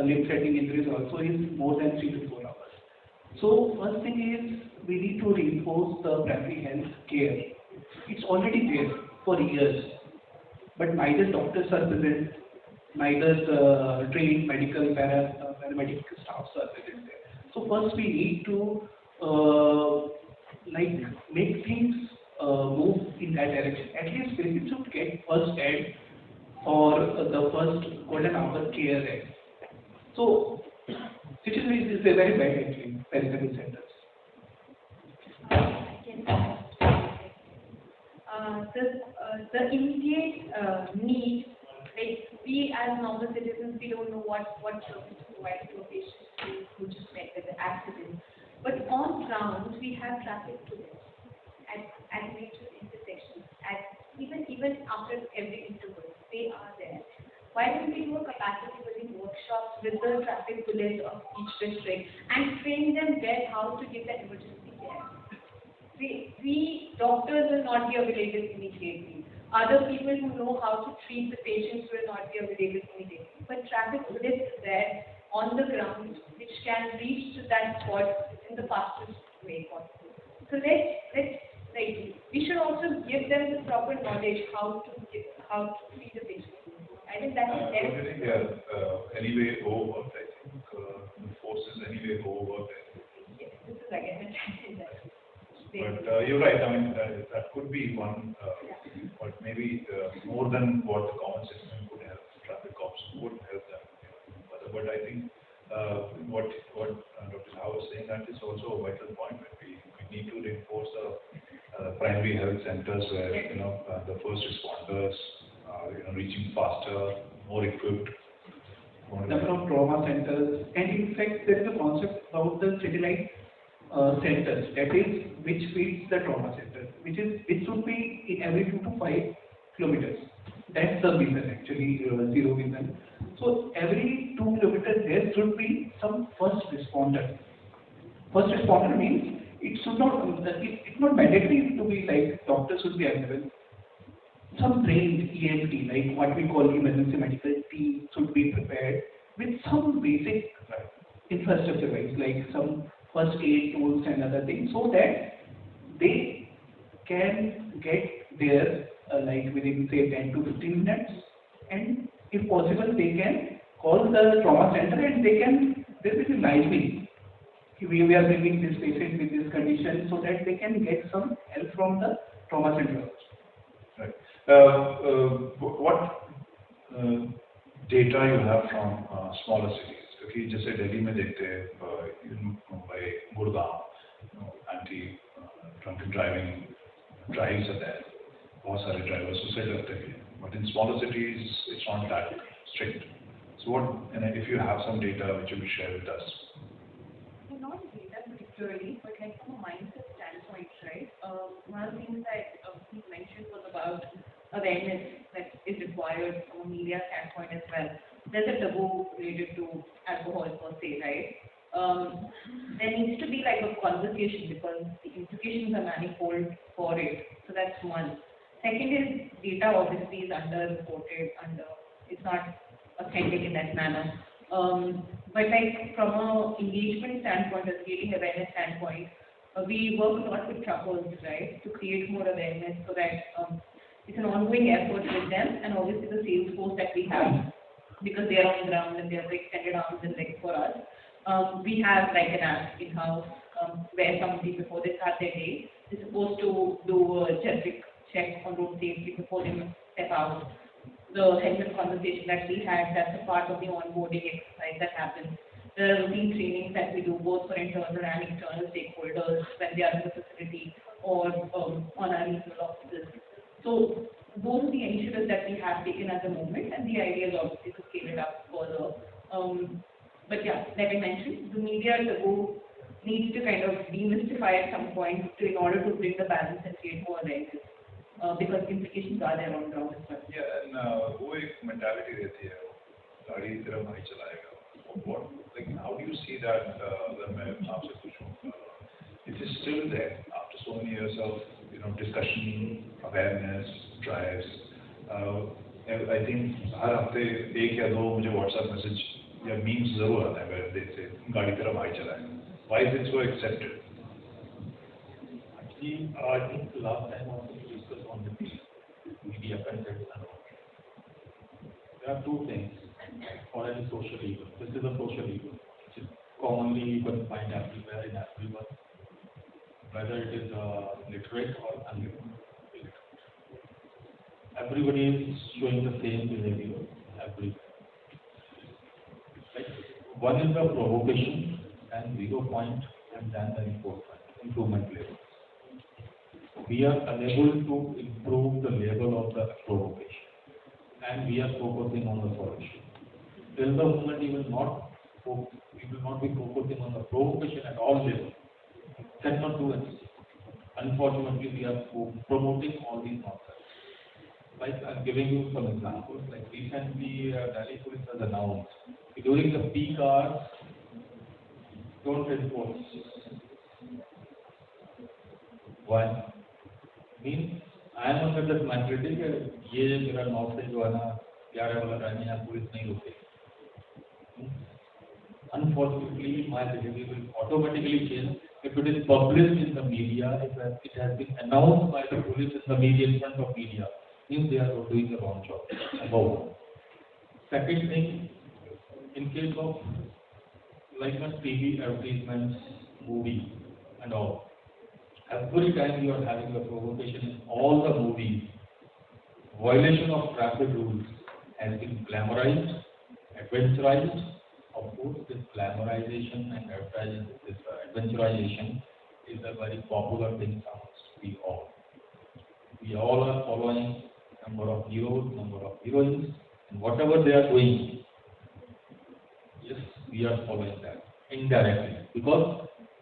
limb-threatening injuries also is more than 3 to 4 hours. So first thing is we need to reinforce the primary health care. It's already there for years, but neither doctors are present, neither trained medical paramedic staffs are present there. So first we need to make things move in that direction. At least patients should get first aid or the first golden hour care aid. So situation is very bad actually in peripheral centers. The immediate need, like we as normal citizens, we don't know what service to provide to a patient who just met with an accident. But on ground, we have traffic police at major intersections, even after every interval, they are there. Why don't we do a capacity building workshops with the traffic police of each district and train them there how to give the emergency care? We doctors will not be available immediately. Other people who know how to treat the patients will not be available immediately. But traffic police is there on the ground, which can reach to that spot in the fastest way possible. So we should also give them the proper knowledge how to treat the patient. I think that is I don't think they are anyway overworked. I think the force is anyway overworked. Yes, this is again But you're right. I mean, that could be one, but maybe more than what the common system could help. Traffic cops would help them. But I think what Dr. Jha was saying, that is also a vital point. We need to reinforce the primary health centers where the first responders are reaching faster, more equipped. Number of trauma centers, and in fact there is a concept about the satellite centers, that is which feeds the trauma center, which should be in every 2 to 5 kilometers. That's the vision actually, zero vision. So every 2 kilometers there should be some first responder. First responder means it's not mandatory to be like doctors should be available. Some trained EMT, like what we call emergency medical team, should be prepared with some basic infrastructure wise, like some first aid tools and other things, so that they can get there like within say 10 to 15 minutes, and if possible they can call the trauma center and they will be lively. We are bringing this patient with this condition so that they can get some help from the trauma center. Right. What data you have from smaller cities? Okay, just say Delhi में देखते हैं Mumbai, Gurgaon, anti-drunken driving drives are there. बहुत सारे drivers suicide करते हैं. But in smaller cities, it's not that strict. So if you have some data which you will share with us. Not data particularly, but like from a mindset standpoint, right? One of the things that he mentioned was about awareness that is required from a media standpoint as well. There's a taboo related to alcohol per se, right? There needs to be like a conversation because the implications are manifold for it. So that's one. Second is data obviously is underreported, it's not authentic in that manner. But like from a engagement standpoint, a creating awareness standpoint, we work a lot with truckers, right, to create more awareness so that it's an ongoing effort with them and obviously the sales force that we have, because they are on the ground and they have the extended arms and legs for us. We have like an app in-house where somebody before they start their day is supposed to do a generic check on road safety before they step out. The helmet conversation that we had, that's a part of the onboarding exercise that happens. There are routine trainings that we do both for internal and external stakeholders when they are in the facility or on our regional offices. So those are the initiatives that we have taken at the moment, and the idea is obviously to scale it up further. But yeah, like I mentioned, the media needs to kind of demystify at some point in order to bring the balance and create more awareness. Because implications are there on ground as well. Yeah, and वो एक mentality रहती है, गाड़ी तेरा भाई चलाएगा. What, like, how do you see that? अगर मैं आपसे पूछूं, it is still there after so many years of discussion, awareness, drives. I think हर हफ्ते एक या दो मुझे WhatsApp message या memes जरूर आता है where they say गाड़ी तेरा भाई चलाएगा. Why is it so accepted? Actually, I think the last time also we discussed on the media content and all. There are two things for any social evil. This is a social evil, which is commonly you can find everywhere in everyone, whether it is literate or illiterate. Everybody is showing the same behavior everywhere. Right? One is the provocation and 0 point, and then the improvement level. We are unable to improve the level of the provocation, and we are focusing on the solution. Till the moment we will not be focusing on the provocation at all level, cannot do anything. Unfortunately, we are promoting all these nonsense. Like I'm giving you some examples. Like recently, Delhi Police has announced during the peak hours, don't enforce. Why? Means I am under that mentality कि ये मेरा 9 से जो है ना 11 वाला time है, police नहीं रोकेगी। Unfortunately, my behavior will automatically change if it is published in the media, if it has been announced by the police in the media, in front of media, means they are doing the wrong job. Number one. Second thing, in case of like a TV advertisements, movie and all, every time you are having a provocation in all the movies, violation of traffic rules has been glamorized, adventurized. Of course, this glamorization and advertising, this adventurization is a very popular thing amongst we all. We all are following number of heroes, number of heroines, and whatever they are doing, yes, we are following that indirectly because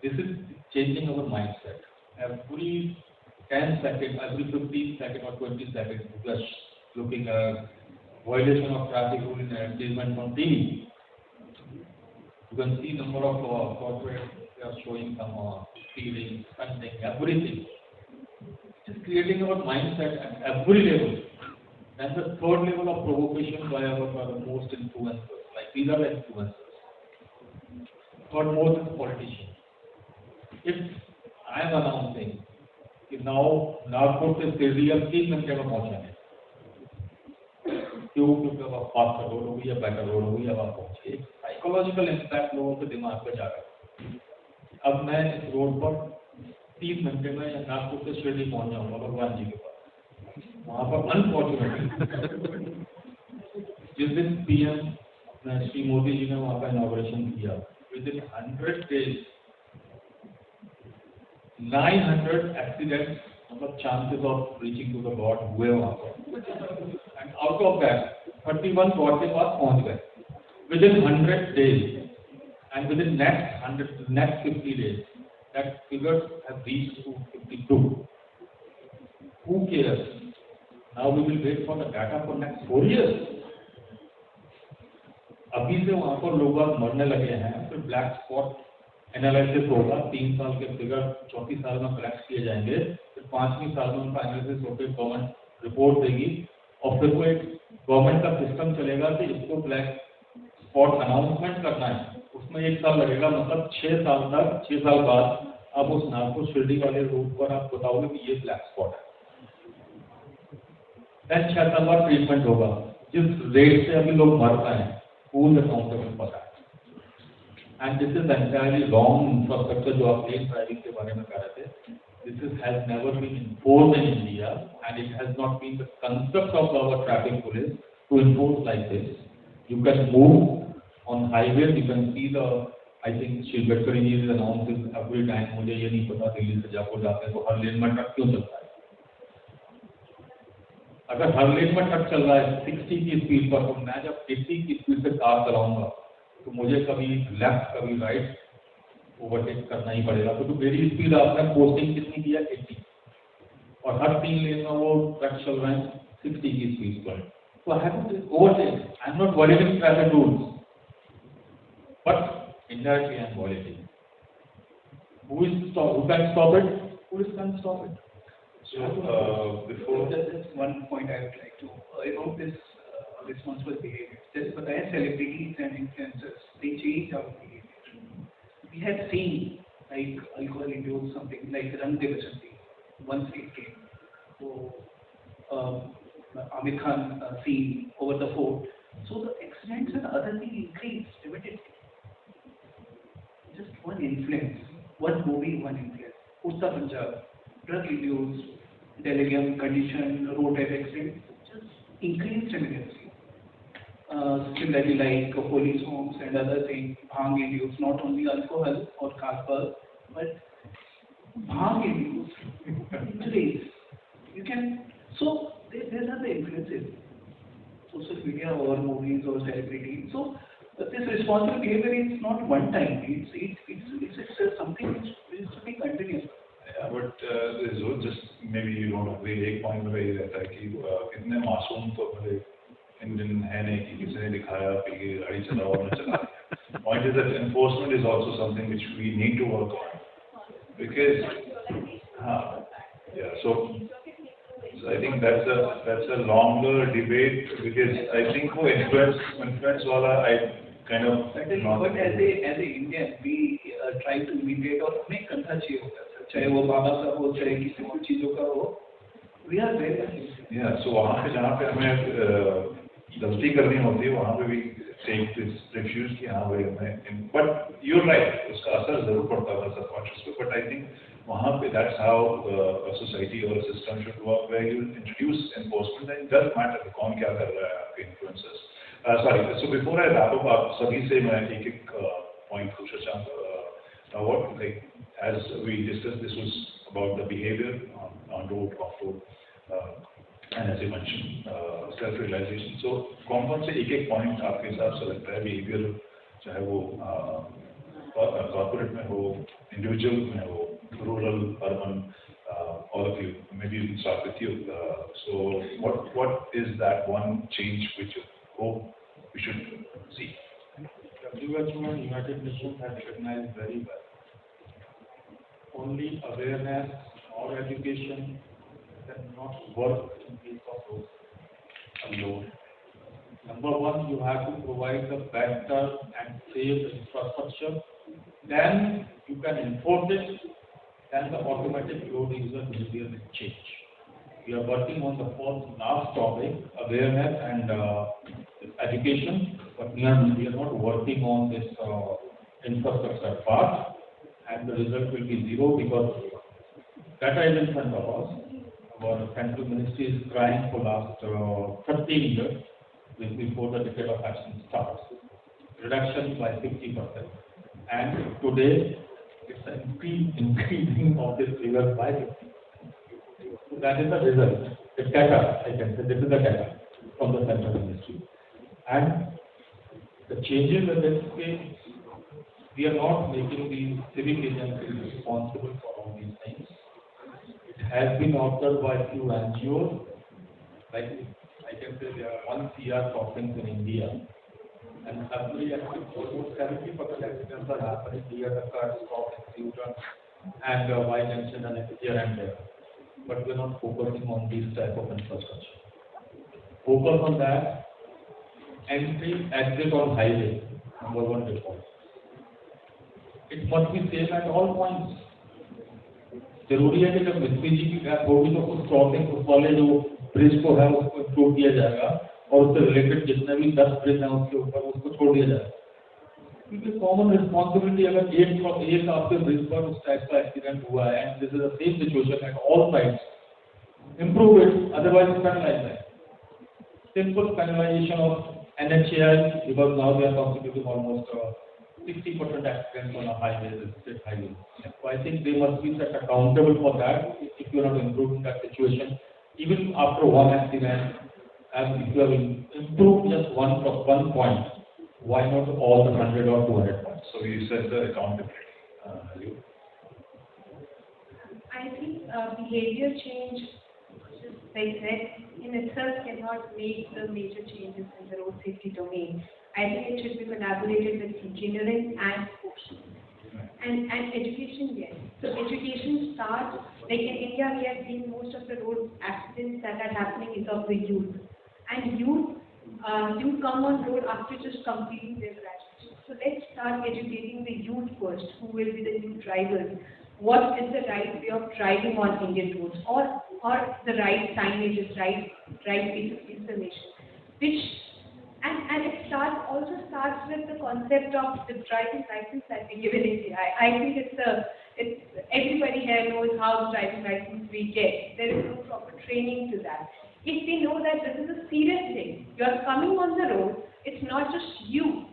this is changing our mindset. Every 10 seconds, every 15 seconds or 20 seconds, just looking at violation of traffic rule in advertisement on TV. You can see number of corporates, they are showing some stealing, spending, everything. It is creating our mindset at every level. And the third level of provocation by our most influencers, like these are the influencers. Third most is politicians. If I am announcing कि नागपुर से सिरडी अब 3 घंटे में पहुंचेंगे, क्योंकि अब आप fast road होगी या बेटर रोड होगी, अब आप पहुंचे। साइकोलॉजिकल इम्पैक्ट लोगों के दिमाग पर जा रहा है। अब मैं इस रोड पर 3 घंटे में नागपुर से शिरडी पहुंच जाऊंगा भगवान जी के पास। वहां पर अनफॉर्चुनेटली जिस दिन पीएम श्री मोदी जी ने वहां का इनॉग्रेशन किया, विद इन 100 days 900 एक्सीडेंट्स, मतलब chances of reaching to the god हुए वहां पर। And out of that 31 god के पास पहुंच गए within 100 days, and within next 50 days that figures have reached to 52. Who cares? Now we will wait for the data for next 4 years. अभी से वहां पर लोग मरने लगे हैं, फिर ब्लैक स्पॉट एनालिसिस होगा, 3 साल के फिगर 4थी साल में कलेक्ट किए जाएंगे, फिर 5वीं साल में उनका एनालिसिस होकर गवर्नमेंट रिपोर्ट देगी, और फिर कोई गवर्नमेंट का सिस्टम चलेगा कि इसको ब्लैक स्पॉट अनाउंसमेंट करना है, उसमें 1 साल लगेगा। मतलब 6 साल तक, 6 साल बाद आप उस नागपुर शिरडी वाले रूट पर आप बताओगे कि ये ब्लैक स्पॉट है, देन 6 साल बाद ट्रीटमेंट होगा। जिस रेट से अभी लोग मर रहे हैं, पूर्ण अकाउंटेबल पता है। And this is entirely wrong infrastructure जो आप लेन ड्राइविंग के बारे में कह रहे थे। This is has never been enforced in India and it has not been the concept of our traffic police to enforce like this. You can move on highway, you can see the, I think Shri Gadkari ji is announcing every time, मुझे ये नहीं पता दिल्ली से जयपुर जाते हैं तो हर लेन में truck क्यों चलता है। अगर हर लेन में ट्रक चल रहा है 60 की स्पीड पर, तो मैं जब 80 की स्पीड से कार चलाऊंगा तो मुझे कभी लेफ्ट कभी राइट ओवरटेक करना ही पड़ेगा, तो मेरी स्पीड आपने पोस्टिंग कितनी किया 80, और हर 3 लेन में वो ट्रक चल रहे हैं 60 की स्पीड पर, तो I have to overtake. I am not violating traffic rules, but indirectly I am violating. Who can stop it? Police can stop it. So, before just one point I would like to about this responsible behavior. Just but as celebrities and influencers, they change our behavior. We have seen like alcohol induced something like Rang De Basanti once it came. So Amir Khan scene over the fort. So the accidents and other things increased immediately. Just one influence, one movie, one influence. Uttar Punjab, drug-induced delirium condition, road traffic accident just increased immediately. Similarly, like police homes and other things, bhang-induced, not only alcohol or carbol, but bhang-induced injuries. You can, so these are the influences. Social media or movies or celebrities. So this responsible behavior is not one time. It's something which is to be continuous. Yeah, but just maybe you don't agree. एक point मेरा ये रहता है कि इतने मासूम तो भले इंडियन है नहीं कि किसी ने दिखाया पी के गाड़ी चलाओ और न चला। Point is that enforcement is also something which we need to work on, because yeah, so So I think that's a longer debate because I think for influence wala I kind of But as a Indian, we try to imitate और हमें करना चाहिए होता है, चाहे वो बाबा साहब हो, चाहे किसी भी चीजों का हो, we are very yeah. So वहाँ पे जहाँ पे हमें गलती करनी होती है वहाँ पे भी take this refuse कि हाँ भाई हमें but you're right उसका असर जरूर पड़ता है subconscious पे but I think वहाँ पे that's how a society or a system should work where you introduce enforcement and it doesn't matter कौन क्या कर रहा है आपके influences. Sorry, so before I wrap up आप सभी से मैं एक point पूछना चाहूँगा. What like as we discussed this was about the behavior on road, off road. And as you mentioned, self-realization. So, कौन से एक point आपके हिसाब से लगता है behavior चाहे वो corporate में हो, individual में हो, rural, urban, all of you. Maybe we can start with you. So, what is that one change which you hope we should see? WHO and United Nations have recognized very well. Only awareness or education cannot work in case of those alone. Number one, you have to provide the better and safe infrastructure. Then you can enforce it. Then the automatic road user behavior will change. We are working on the last topic, awareness and education, but we are not working on this infrastructure part, and the result will be zero because data is in front of us. Our central ministry is trying for last 13 years before the decade of action starts. Reduction by 50%. And today, it's an increasing of this figure by 50%. So that is the result. The data, I can say, this is the data from the central ministry. And the changes in this case, we are not making these civic agencies responsible for all these things. It has been observed by a few NGOs, like I can say there are 1 CR crossings in India, and almost 70% accidents are happening here, the cars stop in U-turn and Y junction and here and there. But we are not focusing on these type of infrastructure. Focus on that. Entry, exit on highway, number one default. It must be safe at all points. जरूरी है कि जब मिस्त्री जी की gap होगी तो उस crossing उस वाले जो ब्रिज को है उसको इम्प्रूव किया जाएगा और उससे रिलेटेड जितने भी 10 ब्रिज हैं उसके ऊपर उसको छोड़ दिया जाएगा. क्योंकि कॉमन रिस्पॉन्सिबिलिटी अगर एक आपके ब्रिज पर उस टाइप का एक्सीडेंट हुआ है and this is the same situation at all sides, improve it, otherwise penalise that. Simple penalization of NHAI because now they are constituting almost 60% accidents on a highway, state highway. So I think they must be set accountable for that if you are not improving that situation. Even after one accident, and if you have improved just one point, why not all the 100 or 200 points? So you said the accountability. I think behavior change, like I said, in itself cannot make the major changes in the road safety domain. I think it should be collaborated with engineering and sports. And education, yes. So education starts, like in India we have seen most of the road accidents that are happening is of the youth. And youth come on road after just completing their graduation. So let's start educating the youth first, who will be the new drivers. What is the right way of driving on Indian roads, or the right signages, right piece of information, which and it also starts with the concept of the driving license that we give in India. I think it's everybody here knows how the driving license we get. There is no proper training to that. If we know that this is a serious thing, you are coming on the road, it's not just you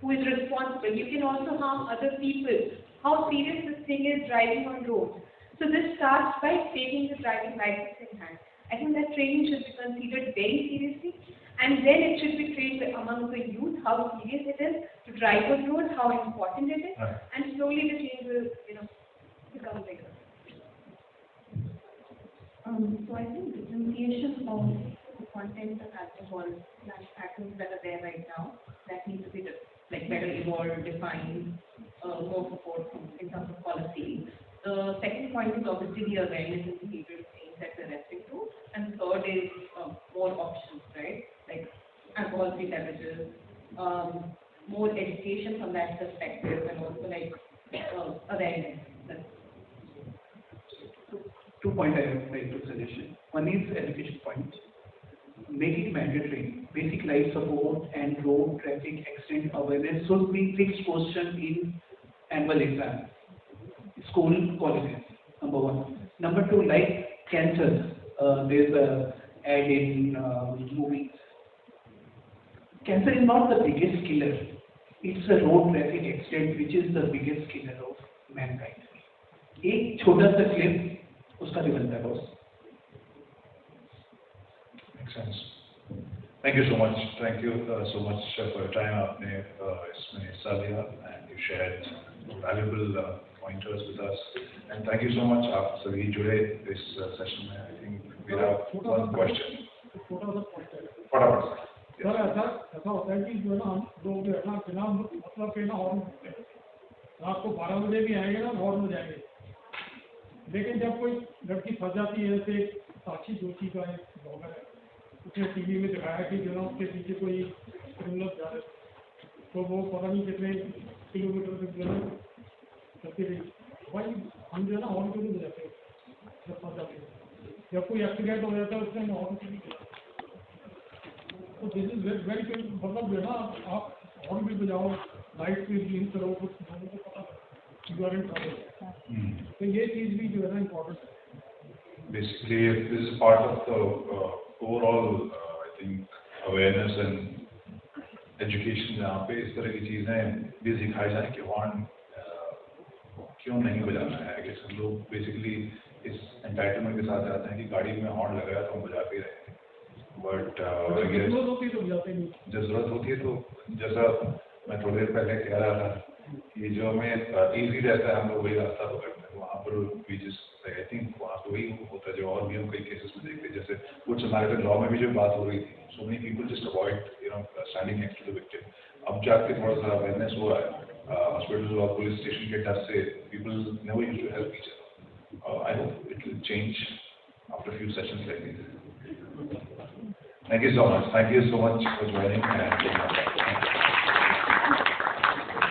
who is responsible. You can also harm other people. How serious this thing is driving on road. So this starts by taking the driving license in hand. I think that training should be considered very seriously, and then it should be trained among the youth how serious it is to drive on road, how important it is, and slowly the change will, become bigger. So I think differentiation of the content of alcohol patterns that are there right now, that needs to be better evolved, defined, more support in terms of policy. The second point is obviously the awareness and behavioral change that we're referring to. And is more options, right? Like alcohol-free beverages, more education from that perspective, and also like awareness. 2 points I would like to suggest. One is education point. Make it mandatory. Basic life support and road traffic accident awareness should be fixed question in annual exam. School, colleges, number one. Number two, like cancer. There's a ad in movies. Cancer is not the biggest killer. It's a road traffic accident which is the biggest killer of mankind. एक छोटा सा clip उसका भी बनता है boss. Makes sense. Thank you so much. Thank you so much for your time. आपने इसमें हिस्सा लिया and you shared valuable pointers with us. And thank you so much. आप सभी जुड़े इस session में. I think we have one question. फटाफट. सर ऐसा होता है कि जो है ना हम लोग जो है ना बिना मतलब के ना हॉर्न रात को 12 बजे भी आएंगे ना हॉर्न हो जाएंगे. लेकिन जब कोई लड़की फंस जाती है, जैसे साक्षी जोशी का एक ब्लॉगर है, उसने टीवी में दिखाया कि जो है उसके पीछे कोई क्रिमिनल जा रहे, तो वो पता नहीं कितने किलोमीटर तक जो है चलती रही. भाई हम जो है ना हॉर्न क्यों नहीं बजाते जब फंस जाते हैं? जब कोई एक्सीडेंट हो जाता है उसमें हम हॉर्न क्यों नहीं बजाते? तो दिस इज वेरी मतलब जो है ना आप हॉर्न भी बजाओ, लाइट भी यूज करो, कुछ लोगों को पता यू आर इन ट्रबल. तो ये चीज़ भी जो है ना इम्पोर्टेंट है. Basically, this is part of the overall, I think, awareness and education जहाँ पे इस तरह की चीज़ें भी सिखाई जाए कि हॉर्न क्यों नहीं बजाना है. कि सब लोग बेसिकली इस एंटाइटलमेंट के साथ जाते हैं कि गाड़ी में हॉर्न लगाया तो हम बजा भी रहे हैं. बट जरूरत होती है तो बजाते नहीं. जरूरत होती है तो, जैसा मैं थोड़ी देर पहले कह रहा था कि जो हमें ईजी रहता है हम लोग वही रास्ता पकड़ते हैं. वहाँ पर बीजेस आई थिंक वहाँ पर वही होता है जो और भी हम कई केसेस में देखते हैं. जैसे कुछ अमेरिकन लॉ में भी जो बात हो रही थी, so many people just avoid standing next to the victim. अब जाके थोड़ा सा अवेयरनेस हो रहा है हॉस्पिटल और पुलिस स्टेशन के डर से. People never used to help each other. I hope it will change after few sessions like this. Thank you so much. Thank you so much for joining and taking our time.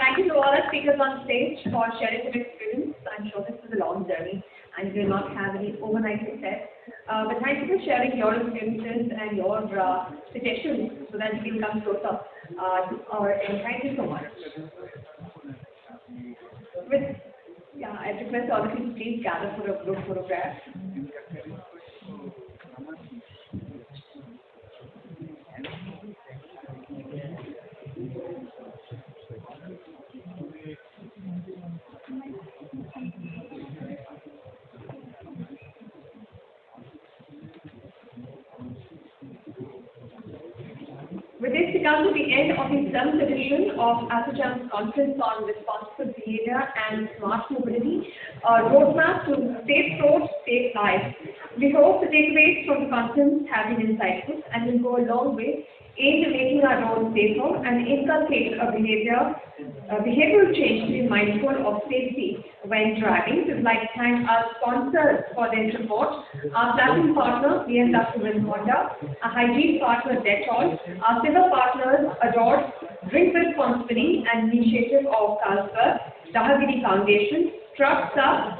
Thank you to all our speakers on stage for sharing their experience. I'm sure this is a long journey and you will not have any overnight success. But thank you for sharing your experiences and your suggestions so that we can come closer to our end. Thank you so much. I request all of you to please gather for a group photograph. With this, we come to the end of the 7th edition of Assocham's Conference on Responsible Behavior and Smart Mobility, a roadmap to safe roads, safe lives. We hope the takeaways from the conference have been insightful and will go a long way aimed at making our roads safer and inculcate a behavioral change to be mindful of safety when driving. We would like to thank our sponsors for their support, our platinum partner, BMW and Honda, our hygiene partner, Dettol, our silver partners, Adored, Drink Responsibly and Initiative of Carlsberg, Dahagiri Foundation, Truck Sub,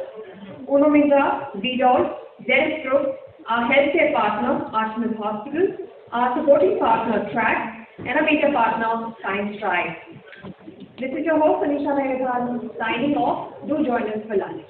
Unomita, Vidol, Dennis Group, our healthcare partner, Artemis Hospital, our supporting partner, Track, and our beta partner, Science Drive. This is your host, Anisha Megadhan, signing off. Do join us for lunch.